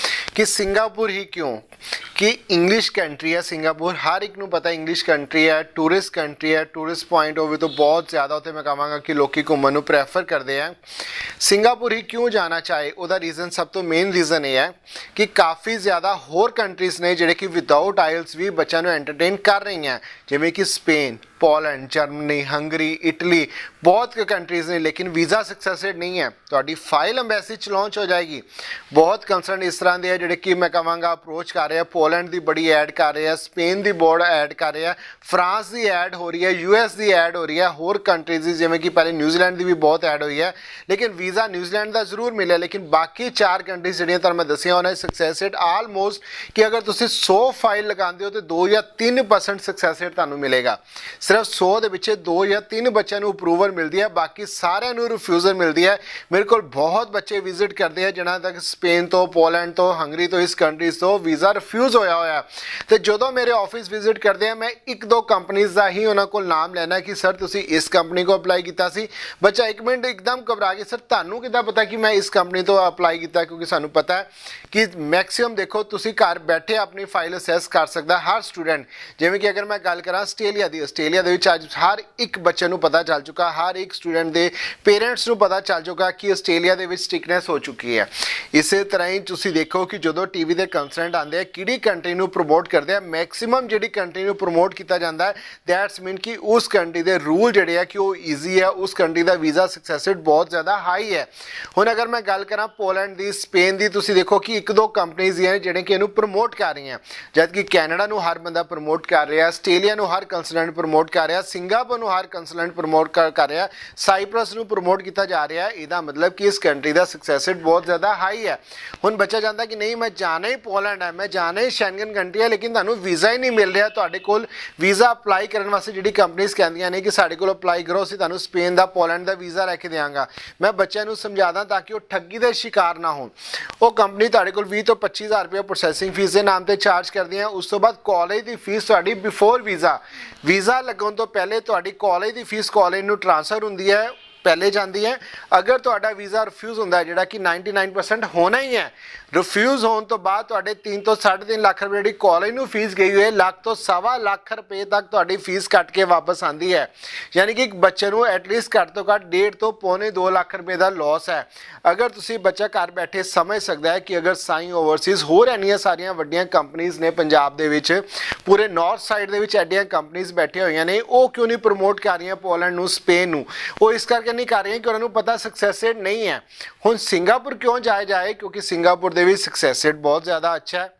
कि सिंगापुर ही क्यों? कि इंग्लिश कंट्री है सिंगापुर, हर एक नूं पता इंग्लिश कंट्री है, टूरिस्ट कंट्री है, टूरिस्ट पॉइंट होवे तो बहुत ज़्यादा उत्थे मैं कहांगा कि लोग घूमन नूं प्रैफर करते हैं। सिंगापुर ही क्यों जाना चाहे? उहदा रीज़न सब तो मेन रीज़न ये है कि काफ़ी ज़्यादा होर कंट्रीज़ ने जिहड़े कि विदाउट आइल्स भी बच्चों नूं एंटरटेन कर रही हैं, जिवें कि Spain, Poland, Germany, Hungary, Italy, बहुत कंट्रीज़ ने, लेकिन वीज़ा सक्सैसेड नहीं है। तो फाइल अंबैसी च लॉन्च हो जाएगी। बहुत कंसर्न इस तरह के जिहड़े कि मैं कहांगा अप्रोच कर रहे हैं, पोलैंड की बड़ी ऐड कर रहे हैं, स्पेन की बोर्ड ऐड कर रहे हैं, फ्रांस की ऐड हो रही है, US की ऐड हो रही है, होर कंट्रीज़ जिवें कि पहले न्यूजीलैंड की भी बहुत ऐड हुई है। लेकिन वीज़ा न्यूजीलैंड का जरूर मिले, लेकिन बाकी 4 कंट्रीज़ जिहड़ियां तुहानूं मैं दसियां उन्होंने सक्सैस रेट आलमोस्ट कि अगर तुसीं 100 फाइल लगाते हो तो 2 या 3% सक्सैस रेट तुहानूं मिलेगा। सिर्फ 100 ਦੇ ਵਿੱਚ 2 ਜਾਂ 3 ਬੱਚਿਆਂ ਨੂੰ ਅਪਰੂਵਲ ਮਿਲਦੀ ਹੈ, ਬਾਕੀ ਸਾਰਿਆਂ ਨੂੰ ਰਿਫਿਊਜ਼ਲ ਮਿਲਦੀ ਹੈ। ਮੇਰੇ ਕੋਲ ਬਹੁਤ ਬੱਚੇ ਵਿਜ਼ਿਟ ਕਰਦੇ ਆ ਜਿਨ੍ਹਾਂ ਤੱਕ ਸਪੇਨ ਤੋਂ, ਪੋਲੈਂਡ ਤੋਂ, ਹੰਗਰੀ ਤੋਂ, ਇਸ ਕੰਟਰੀਜ਼ ਤੋਂ ਵੀਜ਼ਾ ਰਿਫਿਊਜ਼ ਹੋਇਆ ਤੇ ਜਦੋਂ ਮੇਰੇ ਆਫਿਸ ਵਿਜ਼ਿਟ ਕਰਦੇ ਆ ਮੈਂ 1-2 ਕੰਪਨੀਜ਼ ਦਾ ਹੀ ਉਹਨਾਂ ਕੋਲ ਨਾਮ ਲੈਣਾ ਕਿ ਸਰ ਤੁਸੀਂ ਇਸ ਕੰਪਨੀ ਕੋ ਅਪਲਾਈ ਕੀਤਾ ਸੀ। ਬੱਚਾ 1 ਮਿੰਟ ਇੱਕਦਮ ਘਬਰਾ ਕੇ, ਸਰ ਤੁਹਾਨੂੰ ਕਿੱਦਾਂ ਪਤਾ ਕਿ ਮੈਂ ਇਸ ਕੰਪਨੀ ਤੋਂ ਅਪਲਾਈ ਕੀਤਾ? ਕਿਉਂਕਿ ਸਾਨੂੰ ਪਤਾ ਹੈ ਕਿ ਮੈਕਸਿਮਮ ਦੇਖੋ ਤੁਸੀਂ ਘਰ ਬੈਠੇ ਆਪਣੀ ਫਾਈਲ ਅਸੈਸ ਕਰ ਸਕਦਾ ਹਰ ਸਟੂਡੈਂਟ। ਜਿਵੇਂ ਕਿ ਅਗਰ ਮੈਂ ਗੱਲ ਕਰਾਂ ਆਸਟ੍ਰੇਲੀਆ ਦੇ ਵਿੱਚ ਅੱਜ ਹਰ ਇੱਕ ਬੱਚੇ ਨੂੰ ਪਤਾ ਚੱਲ ਚੁੱਕਾ, ਹਰ ਇੱਕ ਸਟੂਡੈਂਟ ਦੇ ਪੇਰੈਂਟਸ ਨੂੰ ਪਤਾ ਚੱਲ ਚੁੱਕਾ ਕਿ ਆਸਟ੍ਰੇਲੀਆ ਦੇ ਵਿੱਚ ਸਟਿਕਨੈਸ ਹੋ ਚੁੱਕੀ ਹੈ। ਇਸੇ ਤਰ੍ਹਾਂ ਹੀ ਤੁਸੀਂ ਦੇਖੋ ਕਿ ਜਦੋਂ ਟੀਵੀ ਦੇ ਕੰਸਰਟ ਆਉਂਦੇ ਆ, ਕਿਹੜੀ ਕੰਟਰੀ ਨੂੰ ਪ੍ਰਮੋਟ ਕਰਦੇ ਆ, ਮੈਕਸਿਮਮ ਜਿਹੜੀ ਕੰਟਰੀ ਨੂੰ ਪ੍ਰਮੋਟ ਕੀਤਾ ਜਾਂਦਾ ਹੈ, ਦੈਟਸ ਮੀਨ ਕਿ ਉਸ ਕੰਟਰੀ ਦੇ ਰੂਲ ਜਿਹੜੇ ਆ ਕਿ ਉਹ ਈਜ਼ੀ ਹੈ, ਉਸ ਕੰਟਰੀ ਦਾ ਵੀਜ਼ਾ ਸਕਸੈਸ ਰੇਟ ਬਹੁਤ ਜ਼ਿਆਦਾ ਹਾਈ ਹੈ। ਹੁਣ ਅਗਰ ਮੈਂ ਗੱਲ ਕਰਾਂ ਪੋਲੈਂਡ ਦੀ, ਸਪੇਨ ਦੀ, ਤੁਸੀਂ ਦੇਖੋ ਕਿ ਇੱਕ ਦੋ ਕੰਪਨੀਜ਼ ਹੀ ਜਿਹੜੇ ਕਿ ਇਹਨੂੰ ਪ੍ਰਮੋਟ ਕਰ ਰਹੀਆਂ, ਜਦ ਕਿ ਕੈਨੇਡਾ ਨੂੰ ਹਰ ਬੰਦਾ ਪ੍ਰਮੋਟ ਕਰ ਰਿਹਾ, ਆਸਟ੍ਰੇਲੀਆ ਨੂੰ ਹਰ ਕੰਸਲਟੈਂਟ ਪ੍ਰਮੋਟ ਕਰ ਰਿਹਾ, ਸਿੰਗਾਪੁਰ ਨੂੰ ਹਰ ਕੰਸਲਟੈਂਟ ਪ੍ਰਮੋਟ ਕਰ ਰਿਹਾ, ਸਾਈਪਰਸ ਨੂੰ ਪ੍ਰਮੋਟ ਕੀਤਾ ਜਾ ਰਿਹਾ। ਇਹਦਾ ਮਤਲਬ ਕਿ ਇਸ ਕੰਟਰੀ ਦਾ ਸਕਸੈਸ ਰੇਟ ਬਹੁਤ ਜ਼ਿਆਦਾ ਹਾਈ ਹੈ। ਹੁਣ ਬੱਚਾ ਜਾਂਦਾ ਕਿ ਨਹੀਂ ਮੈਂ ਜਾਣਾ ਹੀ ਪੋਲੈਂਡ ਹੈ, ਮੈਂ ਜਾਣਾ ਹੀ ਸ਼ੈਂਗਨ ਕੰਟਰੀ ਹੈ, ਲੇਕਿਨ ਤੁਹਾਨੂੰ ਵੀਜ਼ਾ ਹੀ ਨਹੀਂ ਮਿਲ ਰਿਹਾ। ਤੁਹਾਡੇ ਕੋਲ ਵੀਜ਼ਾ ਅਪਲਾਈ ਕਰਨ ਵਾਸਤੇ ਜਿਹੜੀ ਕੰਪਨੀਜ਼ ਕਹਿੰਦੀਆਂ ਨੇ ਕਿ ਸਾਡੇ ਕੋਲ ਅਪਲਾਈ ਕਰੋ, ਅਸੀਂ ਤੁਹਾਨੂੰ ਸਪੇਨ ਦਾ, ਪੋਲੈਂਡ ਦਾ ਵੀਜ਼ਾ ਲੈ ਕੇ ਦੇਵਾਂਗਾ। ਮੈਂ ਬੱਚਿਆਂ ਨੂੰ ਸਮਝਾਦਾ ਤਾਂ ਕਿ ਉਹ ਠੱਗੀ ਦੇ ਸ਼ਿਕਾਰ ਨਾ ਹੋਣ। ਉਹ ਕੰਪਨੀ ਤੁਹਾਡੇ ਕੋਲ 20 ਤੋਂ 25,000 ਰੁਪਏ ਪ੍ਰੋਸੈਸਿੰਗ ਫੀਸ ਦੇ ਨਾਮ ਤੇ ਚਾਰਜ ਕਰਦੀਆਂ। ਉਸ ਤੋਂ ਬਾਅਦ ਕਾਲਜ ਦੀ ਫੀਸ ਤੁਹਾਡੀ ਬਿਫੋਰ ਵੀਜ਼ਾ ਲੱਗਣ ਤੋਂ ਪਹਿਲੇ ਤੁਹਾਡੀ ਕਾਲਜ ਦੀ ਫੀਸ ਕਾਲਜ ਨੂੰ ਟ੍ਰਾਂਸਫਰ ਹੁੰਦੀ ਹੈ, ਪਹਿਲੇ ਜਾਂਦੀ ਹੈ। ਅਗਰ ਤੁਹਾਡਾ ਵੀਜ਼ਾ ਰਿਫਿਊਜ਼ ਹੁੰਦਾ ਹੈ, ਜਿਹੜਾ ਕਿ 99% ਹੋਣਾ ਹੀ ਹੈ, ਰਿਫਿਊਜ਼ ਹੋਣ ਤੋਂ ਬਾਅਦ ਤੁਹਾਡੇ 3 ਤੋਂ 3.5 ਲੱਖ ਰੁਪਏ ਜਿਹੜੀ ਕਾਲਜ ਨੂੰ ਫੀਸ ਗਈ ਹੋਈ ਹੈ, ਲੱਖ ਤੋਂ 1.25 ਲੱਖ ਰੁਪਏ ਤੱਕ ਤੁਹਾਡੀ ਫੀਸ ਕੱਟ ਕੇ ਵਾਪਸ ਆਉਂਦੀ ਹੈ। ਯਾਨੀ ਕਿ ਇੱਕ ਬੱਚੇ ਨੂੰ ਐਟਲੀਸਟ ਘੱਟ ਤੋਂ ਘੱਟ 1.5 ਤੋਂ ਪੌਣੇ 2 ਲੱਖ ਰੁਪਏ ਦਾ ਲਾਸ ਹੈ। ਅਗਰ ਤੁਸੀਂ ਬੱਚਾ ਘਰ ਬੈਠੇ ਸਮਝ ਸਕਦਾ ਹੈ ਕਿ ਅਗਰ ਸਾਈ ਓਵਰਸੀਜ਼ ਹੋਰ ਇੰਨੀਆਂ ਸਾਰੀਆਂ ਵੱਡੀਆਂ ਕੰਪਨੀਜ਼ ਨੇ ਪੰਜਾਬ ਦੇ ਵਿੱਚ, ਪੂਰੇ ਨਾਰਥ ਸਾਈਡ ਦੇ ਵਿੱਚ ਐਡੀਆਂ ਕੰਪਨੀਜ਼ ਬੈਠੀਆਂ ਹੋਈਆਂ ਨੇ, ਉਹ ਕਿਉਂ ਨਹੀਂ ਪ੍ਰਮੋਟ ਕਰ ਰਹੀਆਂ ਪੋਲੈਂਡ ਨੂੰ, ਸਪੇਨ ਨੂੰ? ਉਹ ਇਸ ਕਰਕੇ ਨਹੀਂ ਕਰ ਰਹੀਆਂ ਕਿ ਉਹਨਾਂ ਨੂੰ ਪਤਾ ਸਕਸੈਸ ਰੇਟ ਨਹੀਂ ਹੈ। ਹੁਣ ਸਿੰਗਾਪੁਰ ਕਿਉਂ ਜਾਇਆ ਜਾਏ? ਕਿਉਂਕਿ ਸਿੰਗਾਪੁਰ ਦੇ ਵਿੱਚ ਸਕਸੈਸ ਰੇਟ ਬਹੁਤ ਜ਼ਿਆਦਾ ਅੱਛਾ ਹੈ,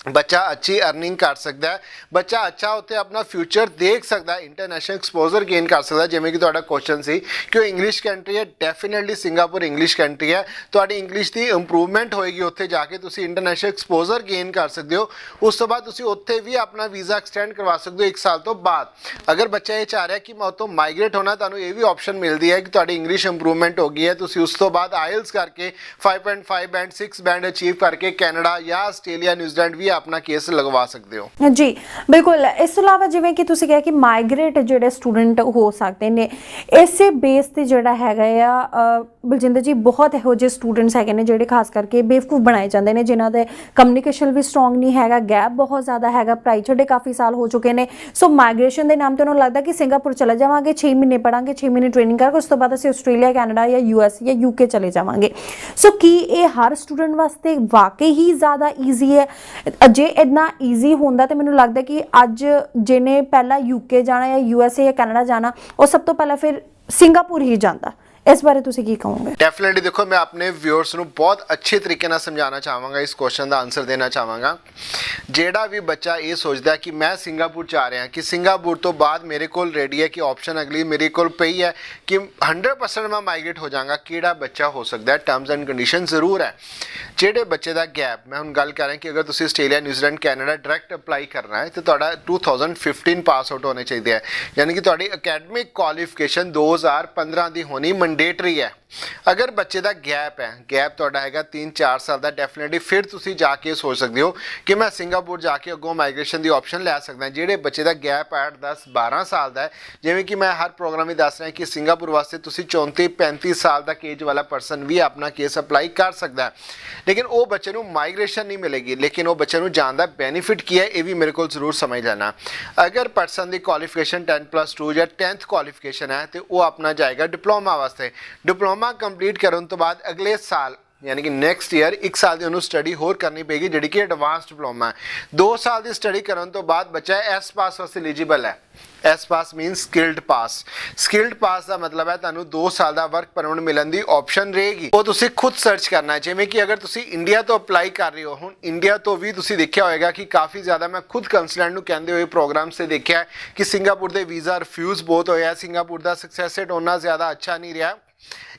ਬੱਚਾ ਅੱਛੀ ਅਰਨਿੰਗ ਕਰ ਸਕਦਾ ਹੈ, ਬੱਚਾ ਅੱਛਾ ਉੱਥੇ ਆਪਣਾ ਫਿਊਚਰ ਦੇਖ ਸਕਦਾ ਹੈ, ਇੰਟਰਨੈਸ਼ਨਲ ਐਕਸਪੋਜ਼ਰ ਗੇਨ ਕਰ ਸਕਦਾ। ਜਿਵੇਂ ਕਿ ਤੁਹਾਡਾ ਕੁਐਸਚਨ ਸੀ ਕਿ ਉਹ ਇੰਗਲਿਸ਼ ਕੰਟਰੀ ਹੈ, ਡੈਫੀਨਿਟਲੀ ਸਿੰਗਾਪੁਰ ਇੰਗਲਿਸ਼ ਕੰਟਰੀ ਹੈ। ਤੁਹਾਡੀ ਇੰਗਲਿਸ਼ ਦੀ ਇੰਪਰੂਵਮੈਂਟ ਹੋਏਗੀ, ਉੱਥੇ ਜਾ ਕੇ ਤੁਸੀਂ ਇੰਟਰਨੈਸ਼ਨਲ ਐਕਸਪੋਜ਼ਰ ਗੇਨ ਕਰ ਸਕਦੇ ਹੋ। ਉਸ ਤੋਂ ਬਾਅਦ ਤੁਸੀਂ ਉੱਥੇ ਵੀ ਆਪਣਾ ਵੀਜ਼ਾ ਐਕਸਟੈਂਡ ਕਰਵਾ ਸਕਦੇ ਹੋ 1 ਸਾਲ ਤੋਂ ਬਾਅਦ। ਅਗਰ ਬੱਚਾ ਇਹ ਚਾਹ ਰਿਹਾ ਕਿ ਮੈਂ ਉੱਥੋਂ ਮਾਈਗ੍ਰੇਟ ਹੋਣਾ, ਤੁਹਾਨੂੰ ਇਹ ਵੀ ਆਪਸ਼ਨ ਮਿਲਦੀ ਹੈ ਕਿ ਤੁਹਾਡੀ ਇੰਗਲਿਸ਼ ਇੰਪਰੂਵਮੈਂਟ ਹੋ ਗਈ ਹੈ, ਤੁਸੀਂ ਉਸ ਤੋਂ ਬਾਅਦ ਆਇਲਸ ਕਰਕੇ 5.5 ਬੈਂਡ 6 ਬੈਂਡ ਅਚੀਵ ਕਰਕੇ ਕੈਨੇਡਾ ਜਾਂ ਆਸਟ੍ਰੇਲੀਆ, ਨਿਊਜ਼ੀਲੈਂਡ ਵੀ ਆਪਣਾ ਕੇਸ ਲਗਵਾ ਸਕਦੇ ਹੋ। ਜੀ ਬਿਲਕੁਲ। ਇਸ ਤੋਂ ਇਲਾਵਾ ਜਿਵੇਂ ਕਿ ਤੁਸੀਂ ਕਿਹਾ ਕਿ ਮਾਈਗ੍ਰੇਟ ਜਿਹੜੇ ਸਟੂਡੈਂਟ ਹੋ ਸਕਦੇ ਨੇ, ਇਸੇ ਬੇਸ ਤੇ ਜਿਹੜਾ ਹੈਗਾ ਆ ਬਲਜਿੰਦਰ ਜੀ, ਬਹੁਤ ਇਹੋ ਜਿਹੇ ਸਟੂਡੈਂਟਸ ਹੈਗੇ ਨੇ ਜਿਹੜੇ ਖਾਸ ਕਰਕੇ ਬੇਵਕੂਫ ਬਣਾਏ ਜਾਂਦੇ ਨੇ, ਜਿਨ੍ਹਾਂ ਦੇ ਕਮਿਊਨੀਕੇਸ਼ਨ ਵੀ ਸਟਰੋਂਗ ਨਹੀਂ ਹੈਗਾ, ਗੈਪ ਬਹੁਤ ਜ਼ਿਆਦਾ ਹੈਗਾ, ਪੜ੍ਹਾਈ ਛੱਡੇ ਕਾਫੀ ਸਾਲ ਹੋ ਚੁੱਕੇ ਨੇ। ਸੋ ਮਾਈਗ੍ਰੇਸ਼ਨ ਦੇ ਨਾਮ ਤੇ ਉਹਨਾਂ ਨੂੰ ਲੱਗਦਾ ਕਿ ਸਿੰਗਾਪੁਰ ਚਲੇ ਜਾਵਾਂਗੇ, 6 ਮਹੀਨੇ ਪੜਾਂਗੇ, 6 ਮਹੀਨੇ ਟ੍ਰੇਨਿੰਗ ਕਰਕੇ ਉਸ ਤੋਂ ਬਾਅਦ ਅਸੀਂ ਆਸਟ੍ਰੇਲੀਆ, ਕੈਨੇਡਾ ਜਾਂ US ਜਾਂ UK ਚਲੇ ਜਾਵਾਂਗੇ। ਸੋ ਕੀ ਇਹ ਹਰ ਸਟੂਡੈਂਟ ਵਾਸਤੇ ਵਾਕਈ ਹੀ ਜ਼ਿਆਦਾ ਈਜ਼ੀ ਹੈ? ਜੇ ਇੰਨਾ ਈਜ਼ੀ ਹੁੰਦਾ ਤੇ ਮੈਨੂੰ ਲੱਗਦਾ ਕਿ ਅੱਜ ਜਿਹਨੇ ਪਹਿਲਾਂ UK ਜਾਣਾ ਜਾਂ USA ਜਾਂ ਕੈਨੇਡਾ ਜਾਣਾ, ਉਹ ਸਭ ਤੋਂ ਪਹਿਲਾਂ ਫਿਰ ਸਿੰਗਾਪੁਰ ਹੀ ਜਾਂਦਾ। ਇਸ ਬਾਰੇ ਤੁਸੀਂ ਕੀ ਕਹੋਗੇ? ਡੈਫੀਨਿਟਲੀ ਦੇਖੋ, ਮੈਂ ਆਪਣੇ ਵਿਊਅਰਸ ਨੂੰ ਬਹੁਤ ਅੱਛੇ ਤਰੀਕੇ ਨਾਲ ਸਮਝਾਉਣਾ ਚਾਹਾਂਗਾ, ਇਸ ਕੁਐਸਚਨ ਦਾ ਆਨਸਰ ਦੇਣਾ ਚਾਹਾਂਗਾ। ਜਿਹੜਾ ਵੀ ਬੱਚਾ ਇਹ ਸੋਚਦਾ ਕਿ ਮੈਂ ਸਿੰਗਾਪੁਰ ਜਾ ਰਿਹਾ, ਕਿ ਸਿੰਗਾਪੁਰ ਤੋਂ ਬਾਅਦ ਮੇਰੇ ਕੋਲ ਰੈਡੀ ਹੈ ਕਿ ਆਪਸ਼ਨ ਅਗਲੀ ਮੇਰੇ ਕੋਲ ਪਈ ਹੈ ਕਿ 100% ਮੈਂ ਮਾਈਗ੍ਰੇਟ ਹੋ ਜਾਵਾਂਗਾ, ਕਿਹੜਾ ਬੱਚਾ ਹੋ ਸਕਦਾ ਹੈ? ਟਰਮਸ ਐਂਡ ਕੰਡੀਸ਼ਨ ਜ਼ਰੂਰ ਹੈ। ਜਿਹੜੇ ਬੱਚੇ ਦਾ ਗੈਪ, ਮੈਂ ਹੁਣ ਗੱਲ ਕਰ ਰਿਹਾ ਕਿ ਅਗਰ ਤੁਸੀਂ Australia, New Zealand, Canada direct apply ਕਰਨਾ ਹੈ ਤਾਂ ਤੁਹਾਡਾ 2015 ਪਾਸ ਆਊਟ ਹੋਣੇ ਚਾਹੀਦੇ ਹੈ, ਯਾਨੀ ਕਿ ਤੁਹਾਡੀ ਅਕੈਡਮਿਕ ਕੁਆਲੀਫਿਕੇਸ਼ਨ 2015 ਦੀ ਹੋਣੀ ਮੈਂਡੇਟਰੀ ਹੈ। ਅਗਰ ਬੱਚੇ ਦਾ ਗੈਪ ਹੈ, ਗੈਪ ਤੁਹਾਡਾ ਹੈਗਾ 3-4 ਸਾਲ ਦਾ, ਡੈਫੀਨਿਟਲੀ ਫਿਰ ਤੁਸੀਂ ਜਾ ਕੇ ਸੋਚ ਸਕਦੇ ਹੋ ਕਿ ਮੈਂ ਸਿੰਗਾਪੁਰ ਜਾ ਕੇ ਅੱਗੋਂ ਮਾਈਗ੍ਰੇਸ਼ਨ ਦੀ ਆਪਸ਼ਨ ਲੈ ਸਕਦਾ। ਜਿਹੜੇ ਬੱਚੇ ਦਾ ਗੈਪ 8-10-12 ਸਾਲ ਦਾ ਹੈ, ਜਿਵੇਂ ਕਿ ਮੈਂ ਹਰ ਪ੍ਰੋਗਰਾਮ ਵਿੱਚ ਦੱਸ ਰਿਹਾ ਕਿ ਸਿੰਗਾਪੁਰ ਵਾਸਤੇ ਤੁਸੀਂ 34-35 ਸਾਲ ਦਾ ਏਜ ਵਾਲਾ ਪਰਸਨ ਵੀ ਆਪਣਾ ਕੇਸ ਅਪਲਾਈ ਕਰ ਸਕਦਾ ਹੈ, ਲੇਕਿਨ ਉਹ ਬੱਚੇ ਨੂੰ ਮਾਈਗ੍ਰੇਸ਼ਨ ਨਹੀਂ ਮਿਲੇਗੀ। ਲੇਕਿਨ ਉਹ ਬੱਚੇ ਨੂੰ ਜਾਣ ਦਾ ਬੈਨੀਫਿਟ ਕੀ ਹੈ, ਇਹ ਵੀ ਮੇਰੇ ਕੋਲ ਜ਼ਰੂਰ ਸਮਝ ਲੈਣਾ। ਅਗਰ ਪਰਸਨ ਦੀ ਕੁਆਲੀਫਿਕੇਸ਼ਨ 10+2 ਜਾਂ 10th ਕੁਆਲੀਫਿਕੇਸ਼ਨ ਹੈ ਤੇ ਉਹ ਆਪਣਾ ਜਾਏਗਾ ਡਿਪਲੋਮਾ ਵਾਸਤੇ। ਡਿਪਲੋਮਾ ਕੰਪਲੀਟ ਕਰਨ ਤੋਂ ਬਾਅਦ ਅਗਲੇ ਸਾਲ ਯਾਨੀ ਕਿ ਨੈਕਸਟ ਈਅਰ 1 ਸਾਲ ਦੀ ਉਹਨੂੰ ਸਟੱਡੀ ਹੋਰ ਕਰਨੀ ਪਏਗੀ, ਜਿਹੜੀ ਕਿ ਐਡਵਾਂਸ ਡਿਪਲੋਮਾ ਹੈ। 2 ਸਾਲ ਦੀ ਸਟੱਡੀ ਕਰਨ ਤੋਂ ਬਾਅਦ ਬੱਚਾ ਐਸ ਪਾਸ ਵਾਸਤੇ ਐਲੀਜੀਬਲ ਹੈ। ਐਸ ਪਾਸ ਮੀਨਸ ਸਕਿਲਡ ਪਾਸ। ਸਕਿਲਡ ਪਾਸ ਦਾ ਮਤਲਬ ਹੈ ਤੁਹਾਨੂੰ 2 ਸਾਲ ਦਾ ਵਰਕ ਪਰਮਿਟ ਮਿਲਣ ਦੀ ਆਪਸ਼ਨ ਰਹੇਗੀ। ਉਹ ਤੁਸੀਂ ਖੁਦ ਸਰਚ ਕਰਨਾ ਹੈ। ਜਿਵੇਂ ਕਿ ਅਗਰ ਤੁਸੀਂ ਇੰਡੀਆ ਤੋਂ ਅਪਲਾਈ ਕਰ ਰਹੇ ਹੋ, ਹੁਣ ਇੰਡੀਆ ਤੋਂ ਵੀ ਤੁਸੀਂ ਦੇਖਿਆ ਹੋਏਗਾ ਕਿ ਕਾਫੀ ਜ਼ਿਆਦਾ, ਮੈਂ ਖੁਦ ਕੰਸਲਟੈਂਟ ਨੂੰ ਕਹਿੰਦੇ ਹੋਏ ਪ੍ਰੋਗਰਾਮਸ ਤੇ ਦੇਖਿਆ ਕਿ ਸਿੰਗਾਪੁਰ ਦੇ ਵੀਜ਼ਾ ਰਿਫਿਊਜ਼ ਬਹੁਤ ਹੋਇਆ, ਸਿੰਗਾਪੁਰ ਦਾ ਸਕਸੈਸ ਰੇਟ ਉਹਨਾਂ ਜ਼ਿਆਦਾ ਅੱਛਾ ਨਹੀਂ ਰਿਹਾ।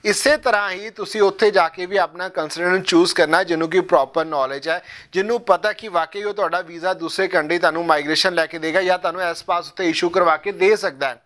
ਇਸੇ ਤਰ੍ਹਾਂ ਹੀ ਤੁਸੀਂ ਉੱਥੇ ਜਾ ਕੇ ਵੀ ਆਪਣਾ ਕੰਸਲਟੈਂਟ ਚੂਜ਼ ਕਰਨਾ ਜਿਹਨੂੰ ਕਿ ਪ੍ਰੋਪਰ ਨੌਲੇਜ ਹੈ, ਜਿਹਨੂੰ ਪਤਾ ਕਿ ਵਾਕਈ ਉਹ ਤੁਹਾਡਾ ਵੀਜ਼ਾ ਦੂਸਰੇ ਕੰਟਰੀ ਤੁਹਾਨੂੰ ਮਾਈਗ੍ਰੇਸ਼ਨ ਲੈ ਕੇ ਦੇਗਾ ਜਾਂ ਤੁਹਾਨੂੰ ਐਸ ਪਾਸ ਉੱਤੇ ਇਸ਼ੂ ਕਰਵਾ ਕੇ ਦੇ ਸਕਦਾ ਹੈ।